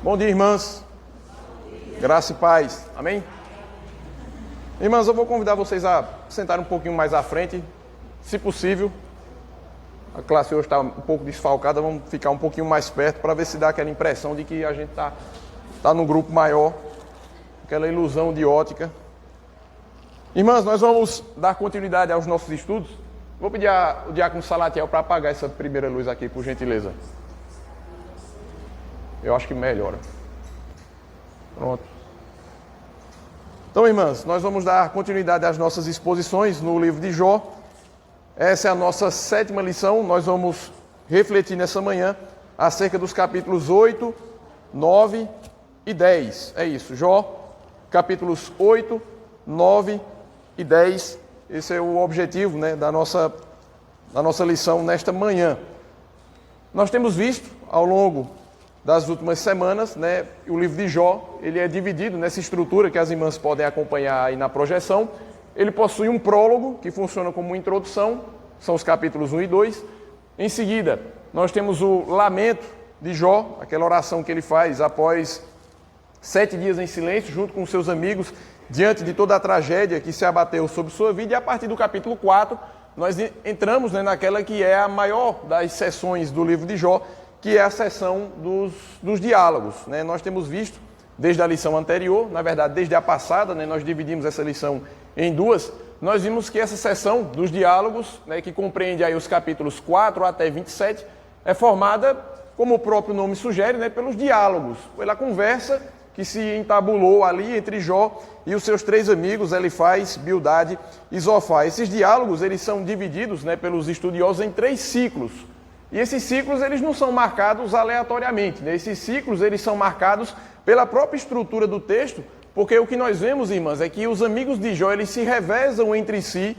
Bom dia, irmãs. Graça e paz. Amém? Irmãs, eu vou convidar vocês a sentar um pouquinho mais à frente, se possível. A classe hoje está um pouco desfalcada, vamos ficar um pouquinho mais perto para ver se dá aquela impressão de que a gente está num grupo maior, aquela ilusão de ótica. Irmãs, nós vamos dar continuidade aos nossos estudos. Vou pedir ao diácono Salatiel para apagar essa primeira luz aqui, por gentileza. Eu acho que melhora. Pronto. Então, irmãs, nós vamos dar continuidade às nossas exposições no livro de Jó. Essa é a nossa 7ª lição. Nós vamos refletir nessa manhã acerca dos capítulos 8, 9 e 10. É isso, Jó, capítulos 8, 9 e 10. Esse é o objetivo, da nossa lição nesta manhã. Nós temos visto ao longo das últimas semanas, o livro de Jó, ele é dividido nessa estrutura que as irmãs podem acompanhar aí na projeção. Ele possui um prólogo, que funciona como uma introdução, são os capítulos 1 e 2. Em seguida, nós temos o lamento de Jó, aquela oração que ele faz após 7 dias em silêncio, junto com seus amigos, diante de toda a tragédia que se abateu sobre sua vida. E a partir do capítulo 4, nós entramos naquela que é a maior das seções do livro de Jó, que é a seção dos diálogos. Nós temos visto, desde a lição anterior, na verdade, desde a passada, nós dividimos essa lição em duas, nós vimos que essa seção dos diálogos, que compreende aí os capítulos 4 até 27, é formada, como o próprio nome sugere, pelos diálogos, pela conversa que se entabulou ali entre Jó e os seus 3 amigos, Elifaz, Bildade e Zofar. Esses diálogos, eles são divididos pelos estudiosos em 3 ciclos. E esses ciclos, eles não são marcados aleatoriamente, Esses ciclos, eles são marcados pela própria estrutura do texto, porque o que nós vemos, irmãs, é que os amigos de Jó, eles se revezam entre si,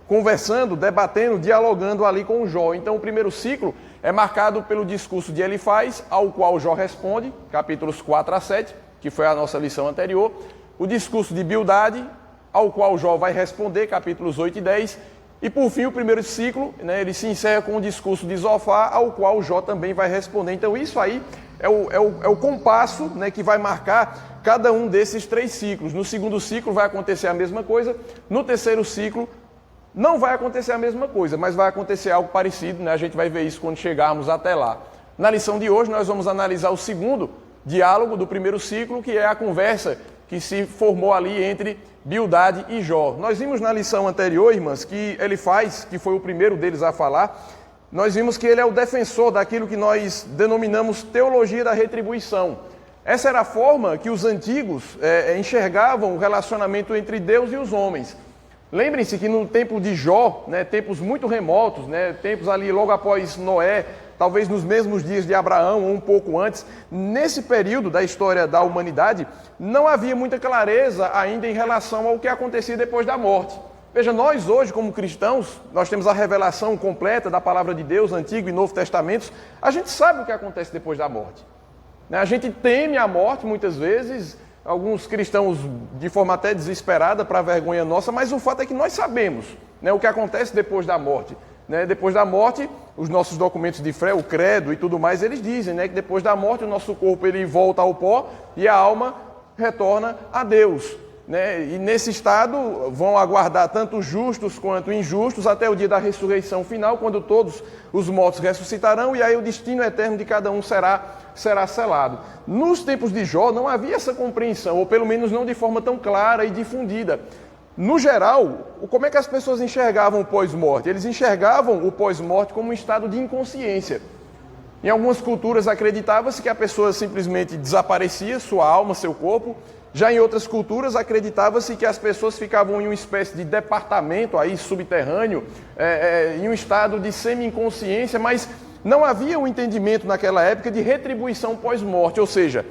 conversando, debatendo, dialogando ali com Jó. Então, o primeiro ciclo é marcado pelo discurso de Elifaz, ao qual Jó responde, capítulos 4 a 7, que foi a nossa lição anterior. O discurso de Bildade, ao qual Jó vai responder, capítulos 8 e 10. E por fim, o primeiro ciclo, ele se encerra com o discurso de Zofar, ao qual Jó também vai responder. Então isso aí é o compasso que vai marcar cada um desses 3 ciclos. No segundo ciclo vai acontecer a mesma coisa, no terceiro ciclo não vai acontecer a mesma coisa, mas vai acontecer algo parecido, A gente vai ver isso quando chegarmos até lá. Na lição de hoje nós vamos analisar o segundo diálogo do primeiro ciclo, que é a conversa que se formou ali entre Bildade e Jó. Nós vimos na lição anterior, irmãs, que Elifaz, que foi o primeiro deles a falar, nós vimos que ele é o defensor daquilo que nós denominamos teologia da retribuição. Essa era a forma que os antigos enxergavam o relacionamento entre Deus e os homens. Lembrem-se que no tempo de Jó, tempos muito remotos, tempos ali logo após Noé, talvez nos mesmos dias de Abraão ou um pouco antes, nesse período da história da humanidade, não havia muita clareza ainda em relação ao que acontecia depois da morte. Veja, nós hoje como cristãos, nós temos a revelação completa da palavra de Deus, Antigo e Novo Testamentos, a gente sabe o que acontece depois da morte. A gente teme a morte muitas vezes, alguns cristãos de forma até desesperada para a vergonha nossa, mas o fato é que nós sabemos o que acontece depois da morte. Depois da morte, os nossos documentos de fé, o credo e tudo mais, eles dizem que depois da morte o nosso corpo ele volta ao pó e a alma retorna a Deus. E nesse estado vão aguardar tanto justos quanto injustos até o dia da ressurreição final, quando todos os mortos ressuscitarão e aí o destino eterno de cada um será selado. Nos tempos de Jó não havia essa compreensão, ou pelo menos não de forma tão clara e difundida. No geral, como é que as pessoas enxergavam o pós-morte? Eles enxergavam o pós-morte como um estado de inconsciência. Em algumas culturas acreditava-se que a pessoa simplesmente desaparecia, sua alma, seu corpo. Já em outras culturas acreditava-se que as pessoas ficavam em uma espécie de departamento aí subterrâneo, em um estado de semi-inconsciência, mas não havia um entendimento naquela época de retribuição pós-morte, ou seja,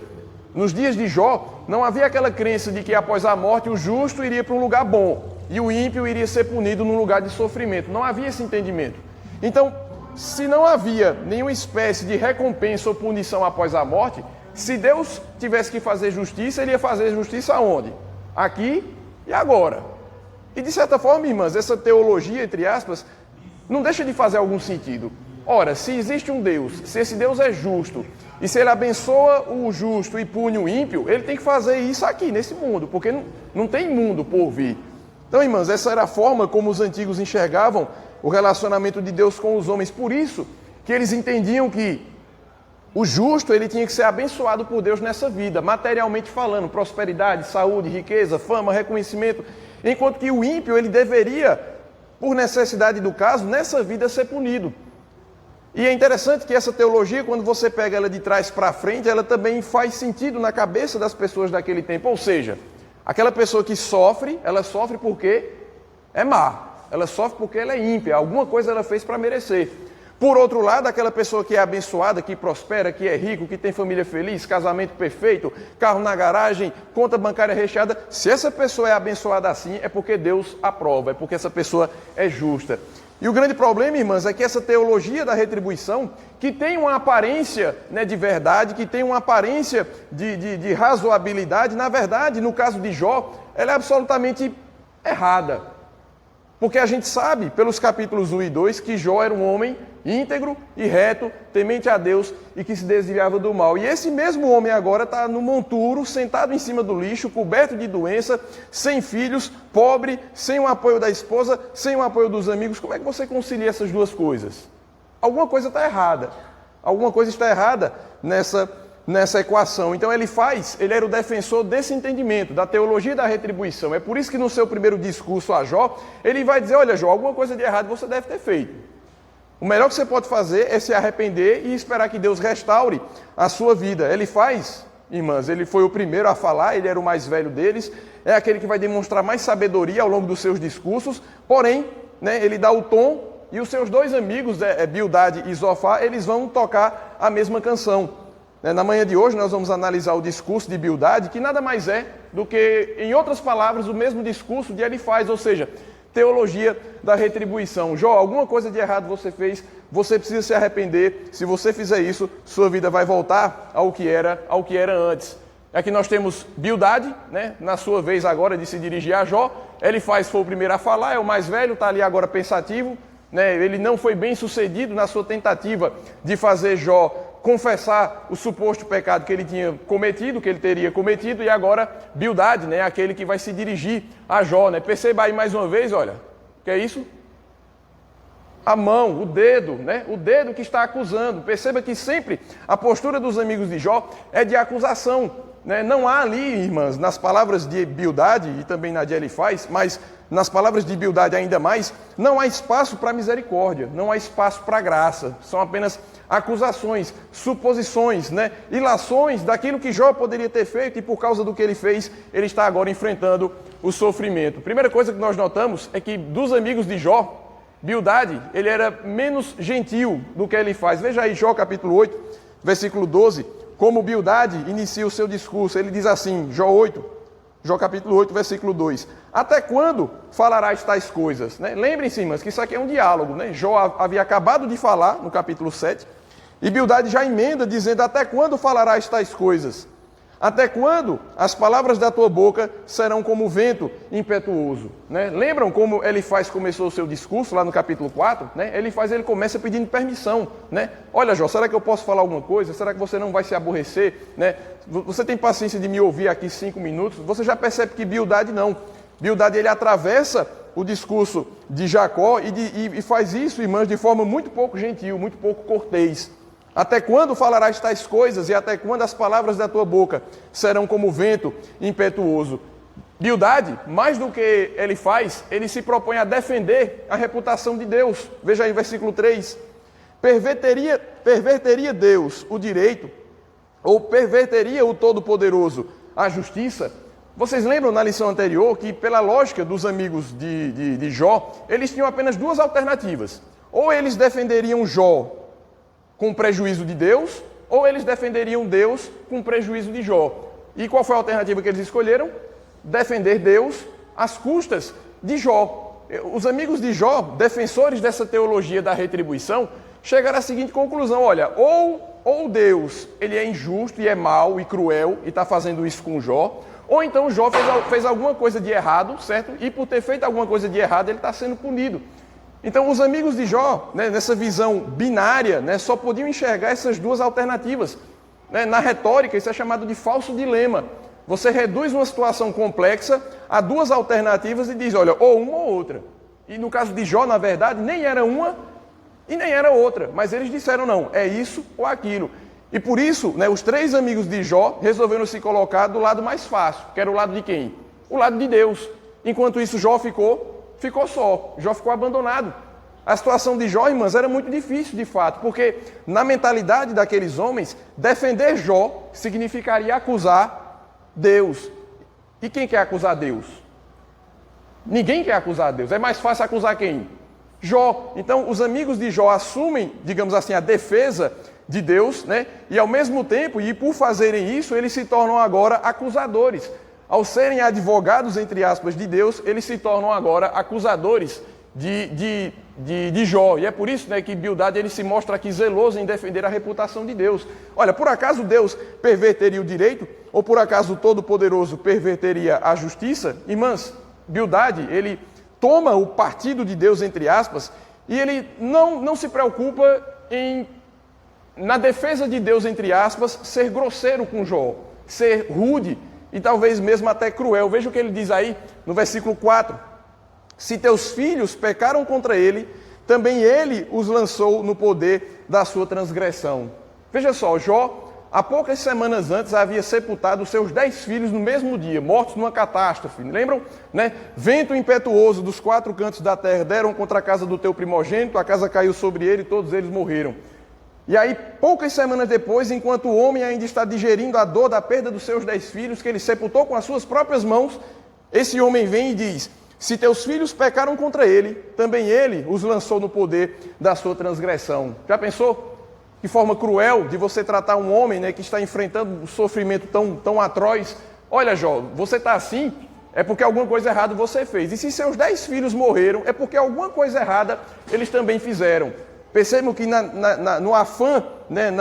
nos dias de Jó, não havia aquela crença de que após a morte o justo iria para um lugar bom e o ímpio iria ser punido num lugar de sofrimento. Não havia esse entendimento. Então, se não havia nenhuma espécie de recompensa ou punição após a morte, se Deus tivesse que fazer justiça, ele ia fazer justiça aonde? Aqui e agora. E de certa forma, irmãs, essa teologia, entre aspas, não deixa de fazer algum sentido. Ora, se existe um Deus, se esse Deus é justo, e se ele abençoa o justo e pune o ímpio, ele tem que fazer isso aqui, nesse mundo, porque não tem mundo por vir. Então, irmãos, essa era a forma como os antigos enxergavam o relacionamento de Deus com os homens. Por isso que eles entendiam que o justo, ele tinha que ser abençoado por Deus nessa vida, materialmente falando, prosperidade, saúde, riqueza, fama, reconhecimento, enquanto que o ímpio, ele deveria, por necessidade do caso, nessa vida ser punido. E é interessante que essa teologia, quando você pega ela de trás para frente, ela também faz sentido na cabeça das pessoas daquele tempo. Ou seja, aquela pessoa que sofre, ela sofre porque é má. Ela sofre porque ela é ímpia. Alguma coisa ela fez para merecer. Por outro lado, aquela pessoa que é abençoada, que prospera, que é rico, que tem família feliz, casamento perfeito, carro na garagem, conta bancária recheada, se essa pessoa é abençoada assim, é porque Deus aprova, é porque essa pessoa é justa. E o grande problema, irmãs, é que essa teologia da retribuição, que tem uma aparência, né, de verdade, que tem uma aparência de razoabilidade, na verdade, no caso de Jó, ela é absolutamente errada. Porque a gente sabe, pelos capítulos 1 e 2, que Jó era um homem íntegro e reto, temente a Deus e que se desviava do mal. E esse mesmo homem agora está no monturo, sentado em cima do lixo, coberto de doença, sem filhos, pobre, sem o apoio da esposa, sem o apoio dos amigos. Como é que você concilia essas duas coisas? Alguma coisa está errada. Alguma coisa está errada nessa equação. Então ele era o defensor desse entendimento, da teologia da retribuição. É por isso que no seu primeiro discurso a Jó, ele vai dizer, olha Jó, alguma coisa de errado você deve ter feito. O melhor que você pode fazer é se arrepender e esperar que Deus restaure a sua vida. Ele faz, irmãs, ele foi o primeiro a falar, ele era o mais velho deles, é aquele que vai demonstrar mais sabedoria ao longo dos seus discursos, porém, né, ele dá o tom e os seus dois amigos, Bildade e Zofar, eles vão tocar a mesma canção. Na manhã de hoje nós vamos analisar o discurso de Bildade, que nada mais é do que, em outras palavras, o mesmo discurso de Elifaz, ou seja, teologia da retribuição. Jó, alguma coisa de errado você fez, você precisa se arrepender. Se você fizer isso, sua vida vai voltar ao que era antes. Aqui nós temos Bildade, né, na sua vez agora de se dirigir a Jó. Elifaz foi o primeiro a falar, é o mais velho, está ali agora pensativo. Né, ele não foi bem sucedido na sua tentativa de fazer Jó confessar o suposto pecado que ele tinha cometido, que ele teria cometido, e agora Bildade, né, aquele que vai se dirigir a Jó, né? Perceba aí mais uma vez, olha, o que é isso? A mão, o dedo, né? O dedo que está acusando. Perceba que sempre a postura dos amigos de Jó é de acusação, né? Não há ali, irmãs, nas palavras de Bildade e também na de Elifaz, mas nas palavras de Bildade ainda mais, não há espaço para misericórdia, não há espaço para graça, são apenas acusações, suposições, né? Ilações daquilo que Jó poderia ter feito e por causa do que ele fez, ele está agora enfrentando o sofrimento. Primeira coisa que nós notamos é que dos amigos de Jó, Bildade, ele era menos gentil do que ele faz. Veja aí Jó capítulo 8, versículo 12, como Bildade inicia o seu discurso. Ele diz assim, Jó capítulo 8, versículo 2. Até quando falarás tais coisas? Né? Lembrem-se, irmãs, que isso aqui é um diálogo. Né? Jó havia acabado de falar no capítulo 7, e Bildade já emenda dizendo, até quando falarás tais coisas? Até quando as palavras da tua boca serão como vento impetuoso? Né? Lembram como Elifaz começou o seu discurso lá no capítulo 4? Né? Ele começa pedindo permissão. Né? Olha, Jó, será que eu posso falar alguma coisa? Será que você não vai se aborrecer? Né? Você tem paciência de me ouvir aqui 5 minutos? Você já percebe que Bildade não. Bildade, ele atravessa o discurso de Jacó e faz isso, irmãs, de forma muito pouco gentil, muito pouco cortês. Até quando falarás tais coisas e até quando as palavras da tua boca serão como vento impetuoso? Bildade, mais do que ele faz, ele se propõe a defender a reputação de Deus. Veja aí, versículo 3. Perverteria Deus o direito, ou perverteria o Todo-Poderoso a justiça? Vocês lembram na lição anterior que, pela lógica dos amigos de Jó, eles tinham apenas duas alternativas. Ou eles defenderiam Jó com prejuízo de Deus, ou eles defenderiam Deus com prejuízo de Jó. E qual foi a alternativa que eles escolheram? Defender Deus às custas de Jó. Os amigos de Jó, defensores dessa teologia da retribuição, chegaram à seguinte conclusão, olha, ou Deus ele é injusto e é mau e cruel e está fazendo isso com Jó, ou então Jó fez alguma coisa de errado, certo? E por ter feito alguma coisa de errado, ele está sendo punido. Então, os amigos de Jó, né, nessa visão binária, né, só podiam enxergar essas duas alternativas. Né? Na retórica, isso é chamado de falso dilema. Você reduz uma situação complexa a duas alternativas e diz, olha, ou uma ou outra. E no caso de Jó, na verdade, nem era uma e nem era outra. Mas eles disseram, não, é isso ou aquilo. E por isso, né, os três amigos de Jó resolveram se colocar do lado mais fácil, que era o lado de quem? O lado de Deus. Enquanto isso, Jó ficou só, Jó ficou abandonado. A situação de Jó, irmãs, era muito difícil de fato, porque na mentalidade daqueles homens, defender Jó significaria acusar Deus. E quem quer acusar Deus? Ninguém quer acusar Deus. É mais fácil acusar quem? Jó. Então, os amigos de Jó assumem, digamos assim, a defesa de Deus, né? E ao mesmo tempo, e por fazerem isso, eles se tornam agora acusadores. Ao serem advogados, entre aspas, de Deus, eles se tornam agora acusadores de Jó. E é por isso, né, que Bildade ele se mostra aqui zeloso em defender a reputação de Deus. Olha, por acaso Deus perverteria o direito? Ou por acaso o Todo-Poderoso perverteria a justiça? Irmãs, Bildade, ele toma o partido de Deus, entre aspas, e ele não se preocupa em, na defesa de Deus, entre aspas, ser grosseiro com Jó, ser rude, e talvez mesmo até cruel. Veja o que ele diz aí no versículo 4. Se teus filhos pecaram contra ele, também ele os lançou no poder da sua transgressão. Veja só, Jó, há poucas semanas antes, havia sepultado os seus 10 filhos no mesmo dia, mortos numa catástrofe. Lembram? Né? Vento impetuoso dos 4 cantos da terra deram contra a casa do teu primogênito, a casa caiu sobre ele e todos eles morreram. E aí, poucas semanas depois, enquanto o homem ainda está digerindo a dor da perda dos seus 10 filhos, que ele sepultou com as suas próprias mãos, esse homem vem e diz, se teus filhos pecaram contra ele, também ele os lançou no poder da sua transgressão. Já pensou? Que forma cruel de você tratar um homem, né, que está enfrentando um sofrimento tão atroz. Olha, Jó, você está assim, é porque alguma coisa errada você fez. E se seus 10 filhos morreram, é porque alguma coisa errada eles também fizeram. Percebam que no afã, né,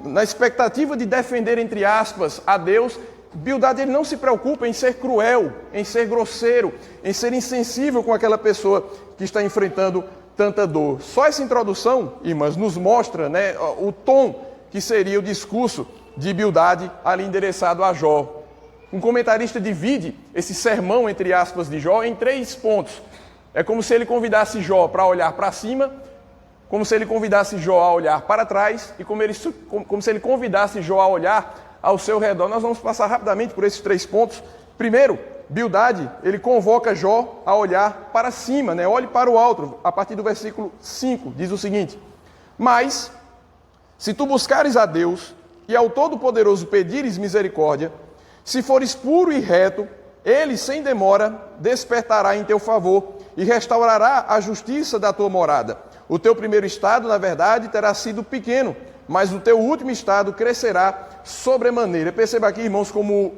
na expectativa de defender, entre aspas, a Deus, Bildade ele não se preocupa em ser cruel, em ser grosseiro, em ser insensível com aquela pessoa que está enfrentando tanta dor. Só essa introdução, irmãs, nos mostra, né, o tom que seria o discurso de Bildade ali endereçado a Jó. Um comentarista divide esse sermão, entre aspas, de Jó em 3 pontos. É como se ele convidasse Jó para olhar para cima, como se ele convidasse Jó a olhar para trás e como se ele convidasse Jó a olhar ao seu redor. Nós vamos passar rapidamente por esses 3 pontos. Primeiro, Bildade, ele convoca Jó a olhar para cima, né? Olhe para o alto. A partir do versículo 5, diz o seguinte: mas, se tu buscares a Deus e ao Todo-Poderoso pedires misericórdia, se fores puro e reto, ele, sem demora, despertará em teu favor e restaurará a justiça da tua morada. O teu primeiro estado, na verdade, terá sido pequeno, mas o teu último estado crescerá sobremaneira. Perceba aqui, irmãos, como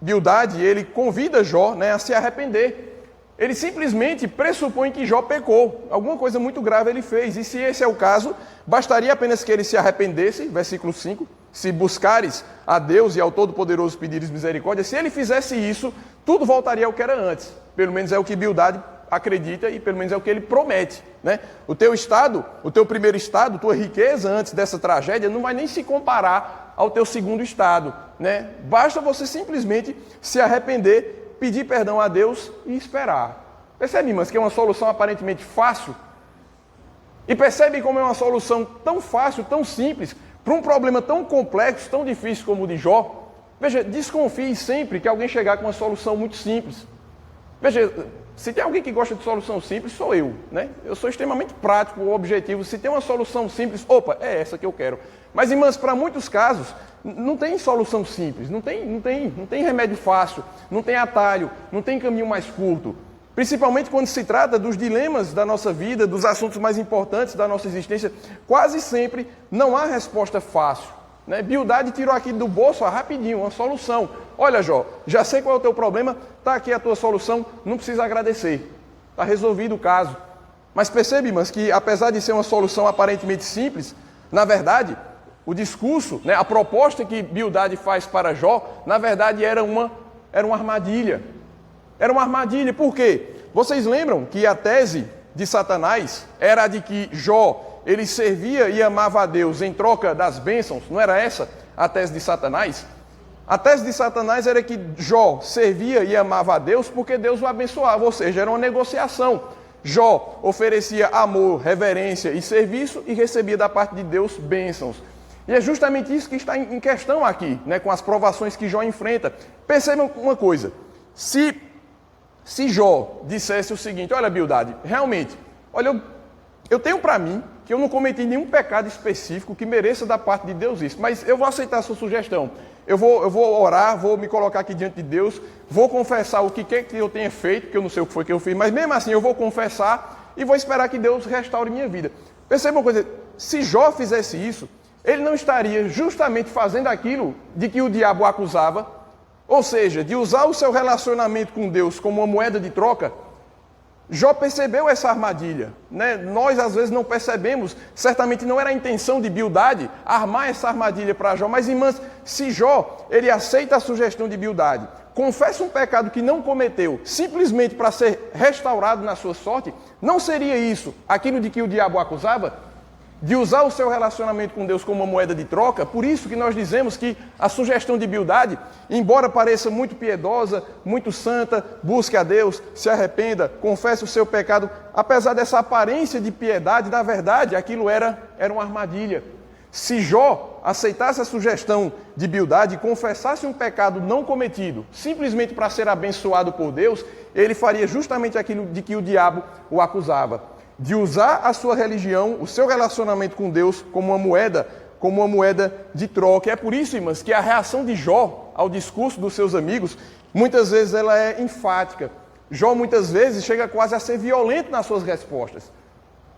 Bildade, ele convida Jó, né, a se arrepender. Ele simplesmente pressupõe que Jó pecou. Alguma coisa muito grave ele fez. E se esse é o caso, bastaria apenas que ele se arrependesse, versículo 5, se buscares a Deus e ao Todo-Poderoso pedires misericórdia, se ele fizesse isso, tudo voltaria ao que era antes. Pelo menos é o que Bildade acredita e pelo menos é o que ele promete, né? O teu estado, o teu primeiro estado, tua riqueza antes dessa tragédia não vai nem se comparar ao teu segundo estado, né? Basta você simplesmente se arrepender, pedir perdão a Deus e esperar. Percebe, irmãs, que é uma solução aparentemente fácil? E percebe como é uma solução tão fácil, tão simples, para um problema tão complexo, tão difícil como o de Jó? Veja, desconfie sempre que alguém chegar com uma solução muito simples. Veja, se tem alguém que gosta de solução simples, sou eu, né? Eu sou extremamente prático, objetivo. Se tem uma solução simples, opa, é essa que eu quero. Mas, irmãs, para muitos casos, não tem solução simples, não tem remédio fácil, não tem atalho, não tem caminho mais curto. Principalmente quando se trata dos dilemas da nossa vida, dos assuntos mais importantes da nossa existência, quase sempre não há resposta fácil, né? Bildade tirou aqui do bolso rapidinho uma solução. Olha, Jó, já sei qual é o teu problema, está aqui a tua solução, não precisa agradecer. Está resolvido o caso. Mas percebe, irmãs, que apesar de ser uma solução aparentemente simples, na verdade, o discurso, né, a proposta que Bildade faz para Jó, na verdade era uma armadilha. Era uma armadilha, por quê? Vocês lembram que a tese de Satanás era a de que Jó, ele servia e amava a Deus em troca das bênçãos. Não era essa a tese de Satanás? A tese de Satanás era que Jó servia e amava a Deus porque Deus o abençoava, ou seja, era uma negociação. Jó oferecia amor, reverência e serviço e recebia da parte de Deus bênçãos. E é justamente isso que está em questão aqui, né, com as provações que Jó enfrenta. Percebam uma coisa, se Jó dissesse o seguinte: olha, Bildade, realmente, olha, eu tenho para mim que eu não cometi nenhum pecado específico que mereça da parte de Deus isso, mas eu vou aceitar a sua sugestão. Eu vou orar, vou me colocar aqui diante de Deus, vou confessar o que quer que eu tenha feito, que eu não sei o que foi que eu fiz, mas mesmo assim eu vou confessar e vou esperar que Deus restaure minha vida. Perceba uma coisa, se Jó fizesse isso, ele não estaria justamente fazendo aquilo de que o diabo o acusava, ou seja, de usar o seu relacionamento com Deus como uma moeda de troca. Jó percebeu essa armadilha, né? Nós às vezes não percebemos, certamente não era a intenção de Bildade armar essa armadilha para Jó, mas irmãs, se Jó, ele aceita a sugestão de Bildade, confessa um pecado que não cometeu, simplesmente para ser restaurado na sua sorte, não seria isso aquilo de que o diabo o acusava? De usar o seu relacionamento com Deus como uma moeda de troca? Por isso que nós dizemos que a sugestão de Bildade, embora pareça muito piedosa, muito santa, busque a Deus, se arrependa, confesse o seu pecado, apesar dessa aparência de piedade, na verdade, aquilo era uma armadilha. Se Jó aceitasse a sugestão de Bildade e confessasse um pecado não cometido, simplesmente para ser abençoado por Deus, ele faria justamente aquilo de que o diabo o acusava. De usar a sua religião, o seu relacionamento com Deus como uma moeda de troca. E é por isso, irmãs, que a reação de Jó ao discurso dos seus amigos, muitas vezes ela é enfática. Jó muitas vezes chega quase a ser violento nas suas respostas,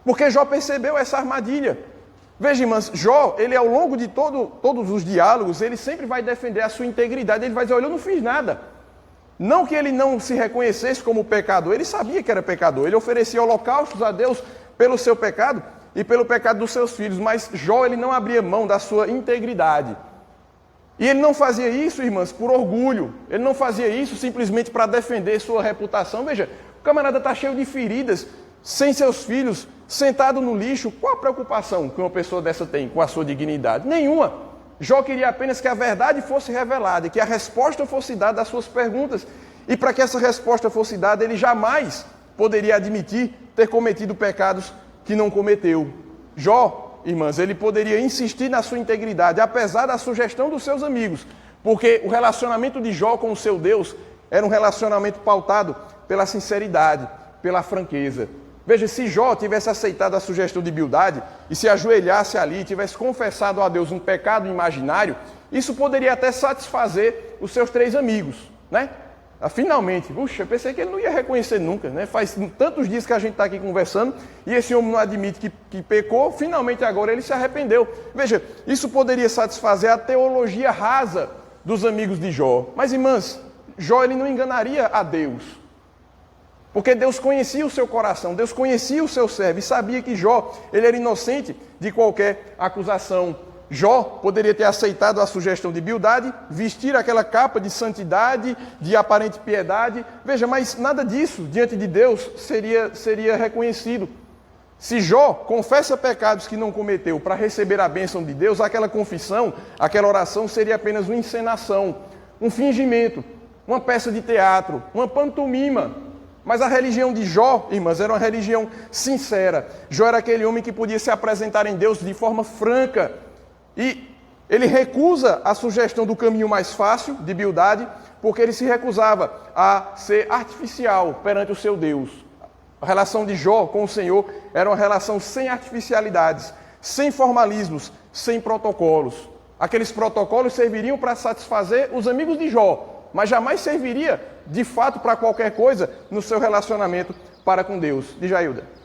porque Jó percebeu essa armadilha. Veja, irmãs, Jó, ele ao longo de todos os diálogos, ele sempre vai defender a sua integridade, ele vai dizer: olha, eu não fiz nada. Não que ele não se reconhecesse como pecador, ele sabia que era pecador, ele oferecia holocaustos a Deus pelo seu pecado e pelo pecado dos seus filhos, mas Jó, ele não abria mão da sua integridade. E ele não fazia isso, irmãs, por orgulho, ele não fazia isso simplesmente para defender sua reputação. Veja, o camarada está cheio de feridas, sem seus filhos, sentado no lixo. Qual a preocupação que uma pessoa dessa tem com a sua dignidade? Nenhuma. Jó queria apenas que a verdade fosse revelada e que a resposta fosse dada às suas perguntas. E para que essa resposta fosse dada, ele jamais poderia admitir ter cometido pecados que não cometeu. Jó, irmãs, ele poderia insistir na sua integridade, apesar da sugestão dos seus amigos, porque o relacionamento de Jó com o seu Deus era um relacionamento pautado pela sinceridade, pela franqueza. Veja, se Jó tivesse aceitado a sugestão de Bildade e se ajoelhasse ali e tivesse confessado a Deus um pecado imaginário, isso poderia até satisfazer os seus 3 amigos, né? Finalmente, puxa, eu pensei que ele não ia reconhecer nunca, né? Faz tantos dias que a gente está aqui conversando e esse homem não admite que pecou, finalmente agora ele se arrependeu. Veja, isso poderia satisfazer a teologia rasa dos amigos de Jó. Mas, irmãs, Jó ele não enganaria a Deus. Porque Deus conhecia o seu coração, Deus conhecia o seu servo e sabia que Jó, ele era inocente de qualquer acusação. Jó poderia ter aceitado a sugestão de Bildade, vestir aquela capa de santidade, de aparente piedade. Veja, mas nada disso diante de Deus seria reconhecido. Se Jó confessa pecados que não cometeu para receber a bênção de Deus, aquela confissão, aquela oração seria apenas uma encenação, um fingimento, uma peça de teatro, uma pantomima. Mas a religião de Jó, irmãs, era uma religião sincera. Jó era aquele homem que podia se apresentar em Deus de forma franca. E ele recusa a sugestão do caminho mais fácil, de Bildade, porque ele se recusava a ser artificial perante o seu Deus. A relação de Jó com o Senhor era uma relação sem artificialidades, sem formalismos, sem protocolos. Aqueles protocolos serviriam para satisfazer os amigos de Jó, mas jamais serviria, de fato, para qualquer coisa no seu relacionamento para com Deus. Diz, Jailda.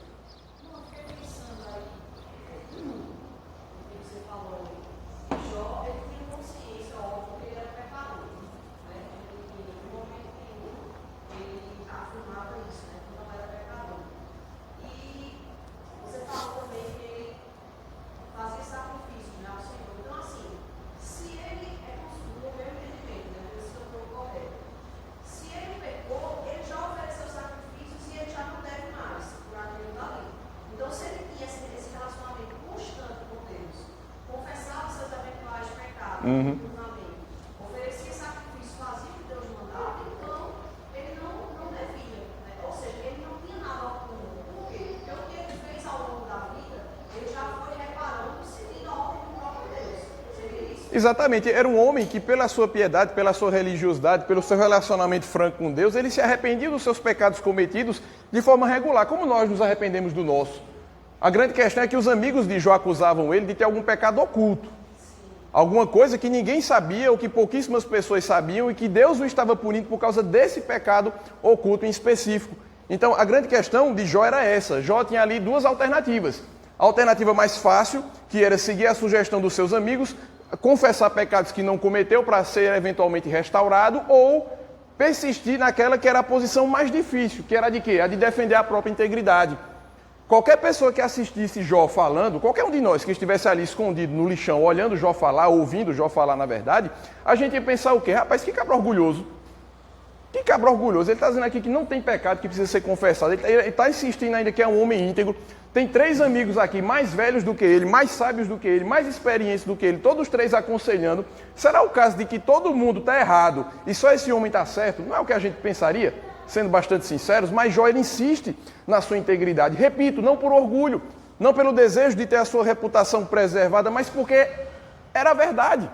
Uhum. Oferecia sacrifício, fazia o que Deus mandava, então ele não devia. Né? Ou seja, ele não tinha nada oculto. Por quê? Porque o que ele fez ao longo da vida, ele já foi reparando, seguindo a ordem do próprio Deus. Seria isso? Exatamente, era um homem que pela sua piedade, pela sua religiosidade, pelo seu relacionamento franco com Deus, ele se arrependia dos seus pecados cometidos de forma regular, como nós nos arrependemos do nosso. A grande questão é que os amigos de Jó acusavam ele de ter algum pecado oculto. Alguma coisa que ninguém sabia ou que pouquíssimas pessoas sabiam e que Deus o estava punindo por causa desse pecado oculto em específico. Então, a grande questão de Jó era essa. Jó tinha ali duas alternativas. A alternativa mais fácil, que era seguir a sugestão dos seus amigos, confessar pecados que não cometeu para ser eventualmente restaurado, ou persistir naquela que era a posição mais difícil, que era de quê? A de defender a própria integridade. Qualquer pessoa que assistisse Jó falando, qualquer um de nós que estivesse ali escondido no lixão, olhando Jó falar, ouvindo Jó falar na verdade, a gente ia pensar o quê? Rapaz, que cabra orgulhoso. Que cabra orgulhoso. Ele está dizendo aqui que não tem pecado que precisa ser confessado. Ele está insistindo ainda que é um homem íntegro. Tem 3 amigos aqui mais velhos do que ele, mais sábios do que ele, mais experientes do que ele, todos 3 aconselhando. Será o caso de que todo mundo está errado e só esse homem está certo? Não é o que a gente pensaria? Sendo bastante sinceros, mas Jó ele insiste na sua integridade. Repito, não por orgulho, não pelo desejo de ter a sua reputação preservada, mas porque era a verdade.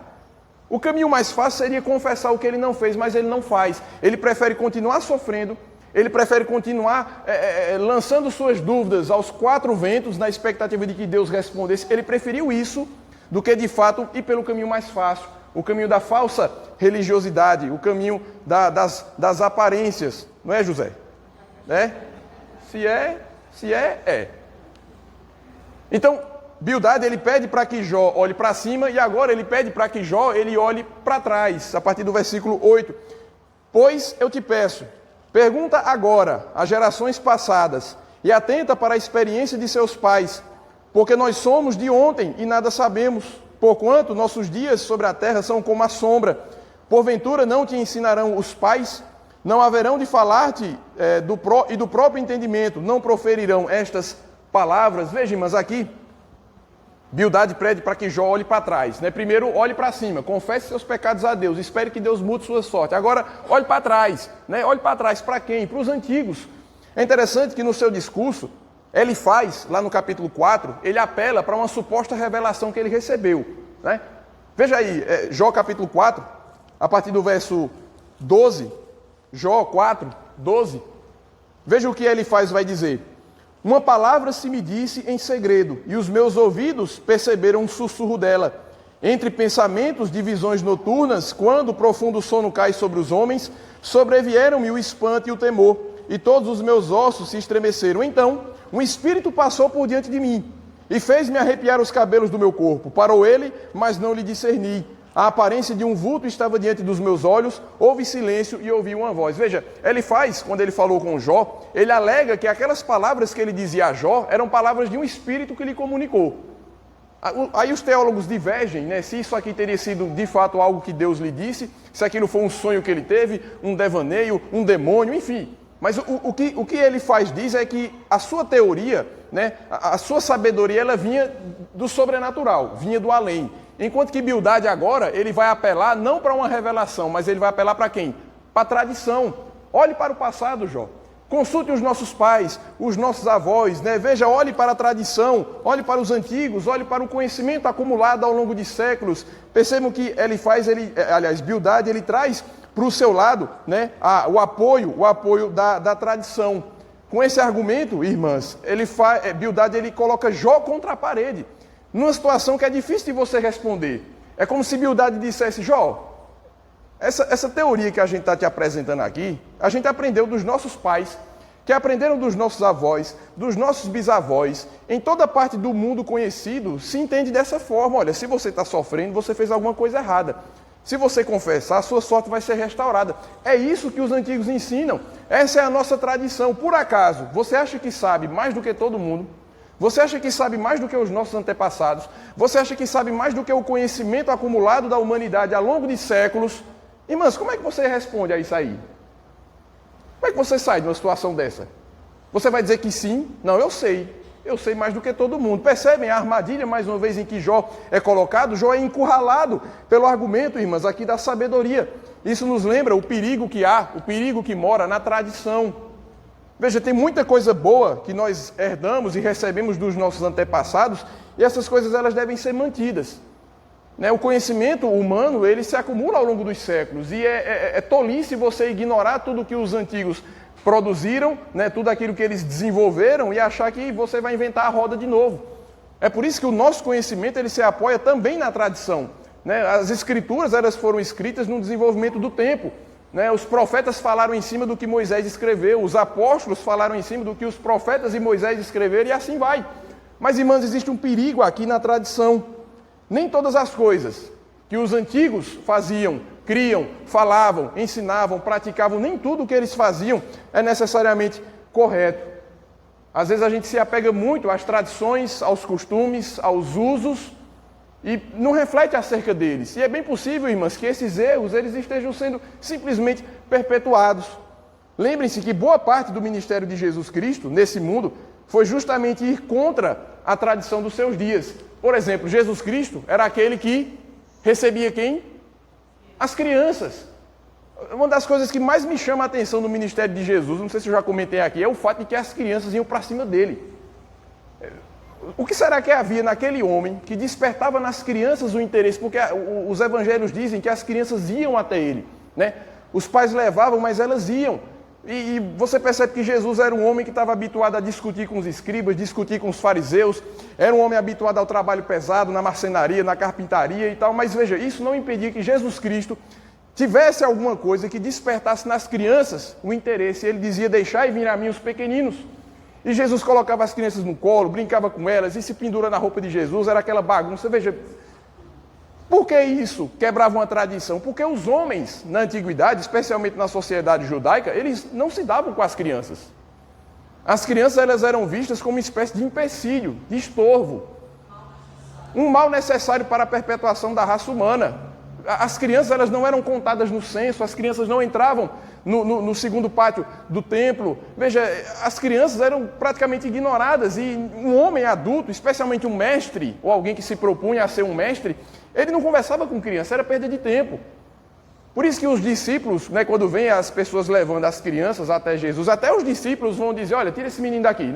O caminho mais fácil seria confessar o que ele não fez, mas ele não faz. Ele prefere continuar sofrendo, ele prefere continuar lançando suas dúvidas aos 4 ventos, na expectativa de que Deus respondesse. Ele preferiu isso do que, de fato, ir pelo caminho mais fácil, o caminho da falsa religiosidade, o caminho das aparências. Não é, José? É? Se é. Então, Bildade, ele pede para que Jó olhe para cima e agora ele pede para que Jó ele olhe para trás, a partir do versículo 8. Pois eu te peço, pergunta agora às gerações passadas e atenta para a experiência de seus pais, porque nós somos de ontem e nada sabemos, porquanto nossos dias sobre a terra são como a sombra. Porventura não te ensinarão os pais? Não haverão de falar-te do próprio entendimento, não proferirão estas palavras. Veja, irmãs, aqui, Bildade pede para que Jó olhe para trás. Né? Primeiro, olhe para cima, confesse seus pecados a Deus, espere que Deus mude sua sorte. Agora, olhe para trás. Né? Olhe para trás para quem? Para os antigos. É interessante que no seu discurso, ele faz, lá no capítulo 4, ele apela para uma suposta revelação que ele recebeu. Né? Veja aí, Jó capítulo 4, a partir do verso 12, Jó 4, 12. Veja o que ele faz, vai dizer. Uma palavra se me disse em segredo, e os meus ouvidos perceberam um sussurro dela. Entre pensamentos de visões noturnas, quando o profundo sono cai sobre os homens, sobrevieram-me o espanto e o temor, e todos os meus ossos se estremeceram. Então, um espírito passou por diante de mim, e fez-me arrepiar os cabelos do meu corpo. Parou ele, mas não lhe discerni. A aparência de um vulto estava diante dos meus olhos, houve silêncio e ouvi uma voz. Veja, ele faz, quando ele falou com Jó, ele alega que aquelas palavras que ele dizia a Jó eram palavras de um espírito que lhe comunicou. Aí os teólogos divergem, né, se isso aqui teria sido de fato algo que Deus lhe disse, se aquilo foi um sonho que ele teve, um devaneio, um demônio, enfim. Mas o que ele diz é que a sua teoria, né, a sua sabedoria, ela vinha do sobrenatural, vinha do além. Enquanto que Bildade agora, ele vai apelar não para uma revelação, mas ele vai apelar para quem? Para a tradição. Olhe para o passado, Jó. Consulte os nossos pais, os nossos avós, né? Veja, olhe para a tradição, olhe para os antigos, olhe para o conhecimento acumulado ao longo de séculos. Percebam que Bildade, ele traz para o seu lado, né, o apoio da tradição. Com esse argumento, irmãs, Bildade ele coloca Jó contra a parede, numa situação que é difícil de você responder. É como se Bildade dissesse, Jó, essa teoria que a gente está te apresentando aqui, a gente aprendeu dos nossos pais, que aprenderam dos nossos avós, dos nossos bisavós, em toda parte do mundo conhecido, se entende dessa forma. Olha, se você está sofrendo, você fez alguma coisa errada. Se você confessar, a sua sorte vai ser restaurada. É isso que os antigos ensinam. Essa é a nossa tradição. Por acaso, você acha que sabe mais do que todo mundo? Você acha que sabe mais do que os nossos antepassados? Você acha que sabe mais do que o conhecimento acumulado da humanidade ao longo de séculos? Irmãs, como é que você responde a isso aí? Como é que você sai de uma situação dessa? Você vai dizer que sim? Não, eu sei. eu sei mais do que todo mundo. Percebem a armadilha, mais uma vez, em que Jó é colocado? Jó é encurralado pelo argumento, irmãs, aqui da sabedoria. Isso nos lembra o perigo que há, o perigo que mora na tradição. Veja, tem muita coisa boa que nós herdamos e recebemos dos nossos antepassados, e essas coisas elas devem ser mantidas. O conhecimento humano, ele se acumula ao longo dos séculos, e é tolice você ignorar tudo que os antigos produziram, tudo aquilo que eles desenvolveram, e achar que você vai inventar a roda de novo. É por isso que o nosso conhecimento ele se apoia também na tradição. As escrituras elas foram escritas no desenvolvimento do tempo. Os profetas falaram em cima do que Moisés escreveu, os apóstolos falaram em cima do que os profetas e Moisés escreveram, e assim vai. Mas, irmãos, existe um perigo aqui na tradição. Nem todas as coisas que os antigos faziam, criam, falavam, ensinavam, praticavam, nem tudo o que eles faziam é necessariamente correto. Às vezes a gente se apega muito às tradições, aos costumes, aos usos, e não reflete acerca deles. E é bem possível, irmãs, que esses erros eles estejam sendo simplesmente perpetuados. Lembrem-se que boa parte do ministério de Jesus Cristo, nesse mundo, foi justamente ir contra a tradição dos seus dias. Por exemplo, Jesus Cristo era aquele que recebia quem? As crianças. Uma das coisas que mais me chama a atenção no ministério de Jesus, não sei se eu já comentei aqui, é o fato de que as crianças iam para cima dele. O que será que havia naquele homem que despertava nas crianças o interesse? Porque os evangelhos dizem que as crianças iam até ele, Os pais levavam, mas elas iam. E você percebe que Jesus era um homem que estava habituado a discutir com os escribas, discutir com os fariseus, era um homem habituado ao trabalho pesado, na marcenaria, na carpintaria e tal, mas veja, isso não impedia que Jesus Cristo tivesse alguma coisa que despertasse nas crianças o interesse. Ele dizia, deixai vir a mim os pequeninos. E Jesus colocava as crianças no colo, brincava com elas, e se pendura na roupa de Jesus, era aquela bagunça. Veja, por que isso quebrava uma tradição? Porque os homens, na antiguidade, especialmente na sociedade judaica, eles não se davam com as crianças. As crianças elas eram vistas como uma espécie de empecilho, de estorvo. Um mal necessário para a perpetuação da raça humana. As crianças elas não eram contadas no censo, as crianças não entravam no segundo pátio do templo. Veja, as crianças eram praticamente ignoradas, e um homem adulto, especialmente um mestre, ou alguém que se propunha a ser um mestre, ele não conversava com criança, era perda de tempo. Por isso que os discípulos, quando vêm as pessoas levando as crianças até Jesus, até os discípulos vão dizer, olha, tira esse menino daqui,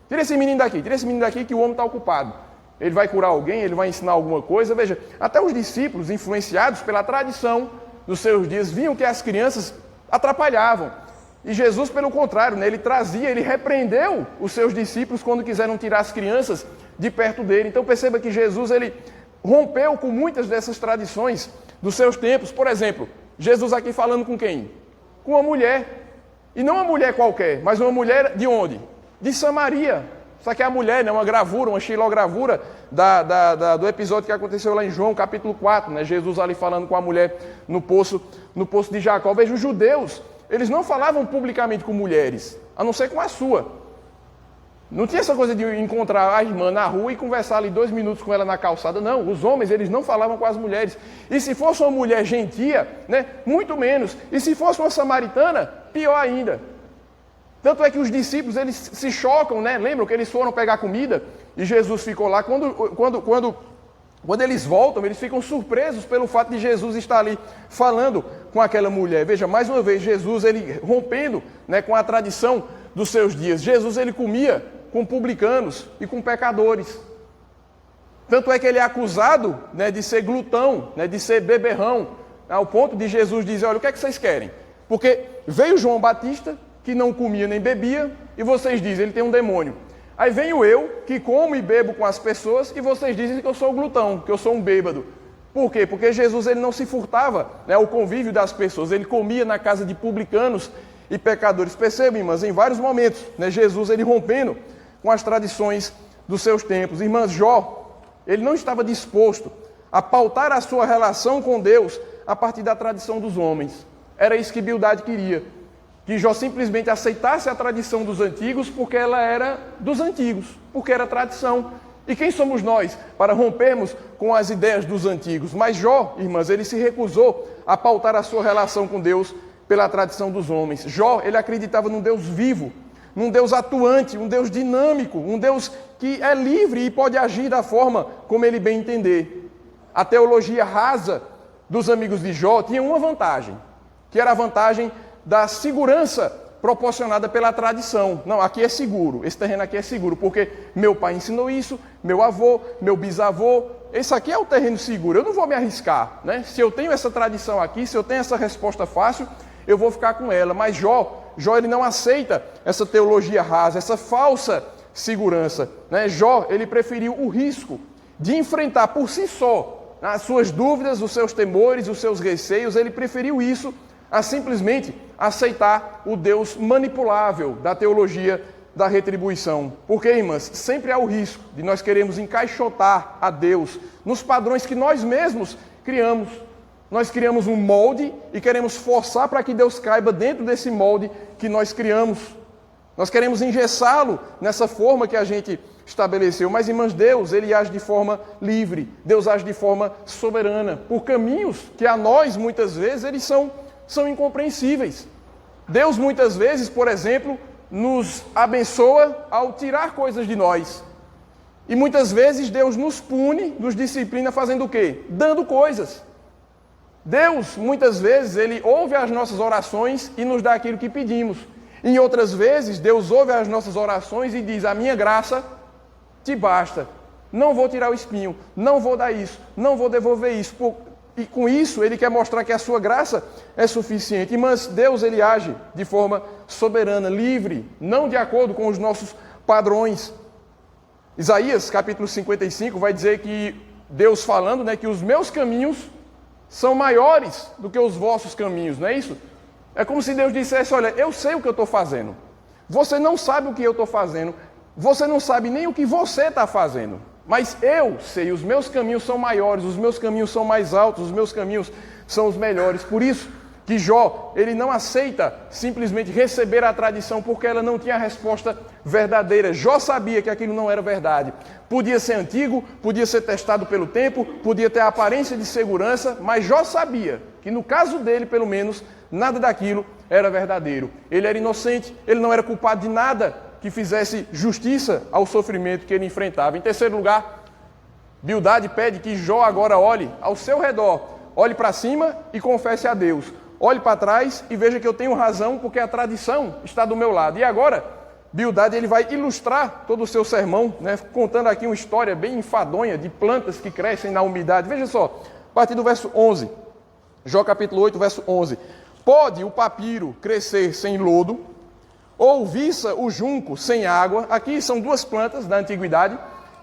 Tira esse menino daqui que o homem está ocupado. Ele vai curar alguém, ele vai ensinar alguma coisa. Veja, até os discípulos, influenciados pela tradição dos seus dias, viam que as crianças atrapalhavam. E Jesus, pelo contrário, ele trazia, ele repreendeu os seus discípulos quando quiseram tirar as crianças de perto dele. Então perceba que Jesus, ele rompeu com muitas dessas tradições dos seus tempos. Por exemplo, Jesus aqui falando com quem? Com uma mulher. E não uma mulher qualquer, mas uma mulher de onde? De Samaria. Isso aqui é a mulher, uma gravura, uma xilogravura do episódio que aconteceu lá em João, capítulo 4, Jesus ali falando com a mulher no poço de Jacó. Veja, os judeus, eles não falavam publicamente com mulheres, a não ser com a sua. Não tinha essa coisa de encontrar a irmã na rua e conversar ali 2 minutos com ela na calçada. Não, os homens, eles não falavam com as mulheres. E se fosse uma mulher gentia, muito menos. E se fosse uma samaritana, pior ainda. Tanto é que os discípulos, eles se chocam, Lembram que eles foram pegar comida e Jesus ficou lá. Quando eles voltam, eles ficam surpresos pelo fato de Jesus estar ali falando com aquela mulher. Veja, mais uma vez, Jesus, ele rompendo com a tradição dos seus dias. Jesus, ele comia com publicanos e com pecadores. Tanto é que ele é acusado de ser glutão, de ser beberrão, ao ponto de Jesus dizer, olha, o que é que vocês querem? Porque veio João Batista, que não comia nem bebia, e vocês dizem, ele tem um demônio. Aí venho eu, que como e bebo com as pessoas, e vocês dizem que eu sou glutão, que eu sou um bêbado. Por quê? Porque Jesus ele não se furtava ao convívio das pessoas, ele comia na casa de publicanos e pecadores. Percebem, irmãs, em vários momentos, Jesus ele rompendo com as tradições dos seus tempos. Irmãs, Jó, ele não estava disposto a pautar a sua relação com Deus a partir da tradição dos homens. Era isso que Bildade queria. Que Jó simplesmente aceitasse a tradição dos antigos porque ela era dos antigos, porque era tradição. E quem somos nós para rompermos com as ideias dos antigos? Mas Jó, irmãs, ele se recusou a pautar a sua relação com Deus pela tradição dos homens. Jó, ele acreditava num Deus vivo, num Deus atuante, um Deus dinâmico, um Deus que é livre e pode agir da forma como ele bem entender. A teologia rasa dos amigos de Jó tinha uma vantagem, que era a vantagem da segurança proporcionada pela tradição. Não, aqui é seguro, esse terreno aqui é seguro, porque meu pai ensinou isso, meu avô, meu bisavô, esse aqui é o terreno seguro, eu não vou me arriscar, né? Se eu tenho essa tradição aqui, se eu tenho essa resposta fácil, eu vou ficar com ela. Mas Jó ele não aceita essa teologia rasa, essa falsa segurança, né? Jó, ele preferiu o risco de enfrentar por si só as suas dúvidas, os seus temores, os seus receios, ele preferiu isso a simplesmente aceitar o Deus manipulável da teologia da retribuição. Porque, irmãs, sempre há o risco de nós queremos encaixotar a Deus nos padrões que nós mesmos criamos. Nós criamos um molde e queremos forçar para que Deus caiba dentro desse molde que nós criamos. Nós queremos engessá-lo nessa forma que a gente estabeleceu. Mas, irmãs, Deus, ele age de forma livre. Deus age de forma soberana. Por caminhos que a nós, muitas vezes, eles são incompreensíveis. Deus, muitas vezes, por exemplo, nos abençoa ao tirar coisas de nós. E muitas vezes Deus nos pune, nos disciplina fazendo o quê? Dando coisas. Deus, muitas vezes, ele ouve as nossas orações e nos dá aquilo que pedimos. Em outras vezes, Deus ouve as nossas orações e diz: a minha graça te basta. Não vou tirar o espinho, não vou dar isso, não vou devolver isso. E com isso, ele quer mostrar que a sua graça é suficiente. Mas Deus, ele age de forma soberana, livre, não de acordo com os nossos padrões. Isaías, capítulo 55, vai dizer que Deus falando, né, que os meus caminhos são maiores do que os vossos caminhos, não é isso? É como se Deus dissesse: olha, eu sei o que eu estou fazendo. Você não sabe o que eu estou fazendo. Você não sabe nem o que você está fazendo. Mas eu sei, os meus caminhos são maiores, os meus caminhos são mais altos, os meus caminhos são os melhores. Por isso que Jó, ele não aceita simplesmente receber a tradição, porque ela não tinha a resposta verdadeira. Jó sabia que aquilo não era verdade. Podia ser antigo, podia ser testado pelo tempo, podia ter a aparência de segurança, mas Jó sabia que no caso dele, pelo menos, nada daquilo era verdadeiro. Ele era inocente, ele não era culpado de nada que fizesse justiça ao sofrimento que ele enfrentava. Em terceiro lugar, Bildade pede que Jó agora olhe ao seu redor, olhe para cima e confesse a Deus. Olhe para trás e veja que eu tenho razão, porque a tradição está do meu lado. E agora, Bildade, ele vai ilustrar todo o seu sermão, né, contando aqui uma história bem enfadonha de plantas que crescem na umidade. Veja só, a partir do verso 11, Jó capítulo 8, verso 11. Pode o papiro crescer sem lodo, ou viça o junco sem água? Aqui são duas plantas da antiguidade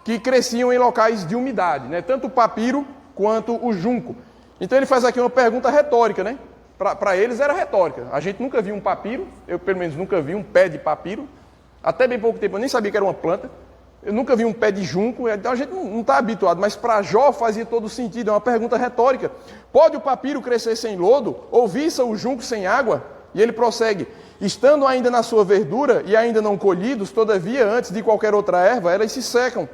que cresciam em locais de umidade, né? Tanto o papiro quanto o junco. Então ele faz aqui uma pergunta retórica, né? Para eles era retórica. A gente nunca viu um papiro, eu pelo menos nunca vi um pé de papiro. Até bem pouco tempo eu nem sabia que era uma planta. Eu nunca vi um pé de junco, então a gente não está habituado. Mas para Jó fazia todo sentido, é uma pergunta retórica. Pode o papiro crescer sem lodo, ou viça o junco sem água? E ele prossegue: estando ainda na sua verdura e ainda não colhidos, todavia, antes de qualquer outra erva, elas se secam.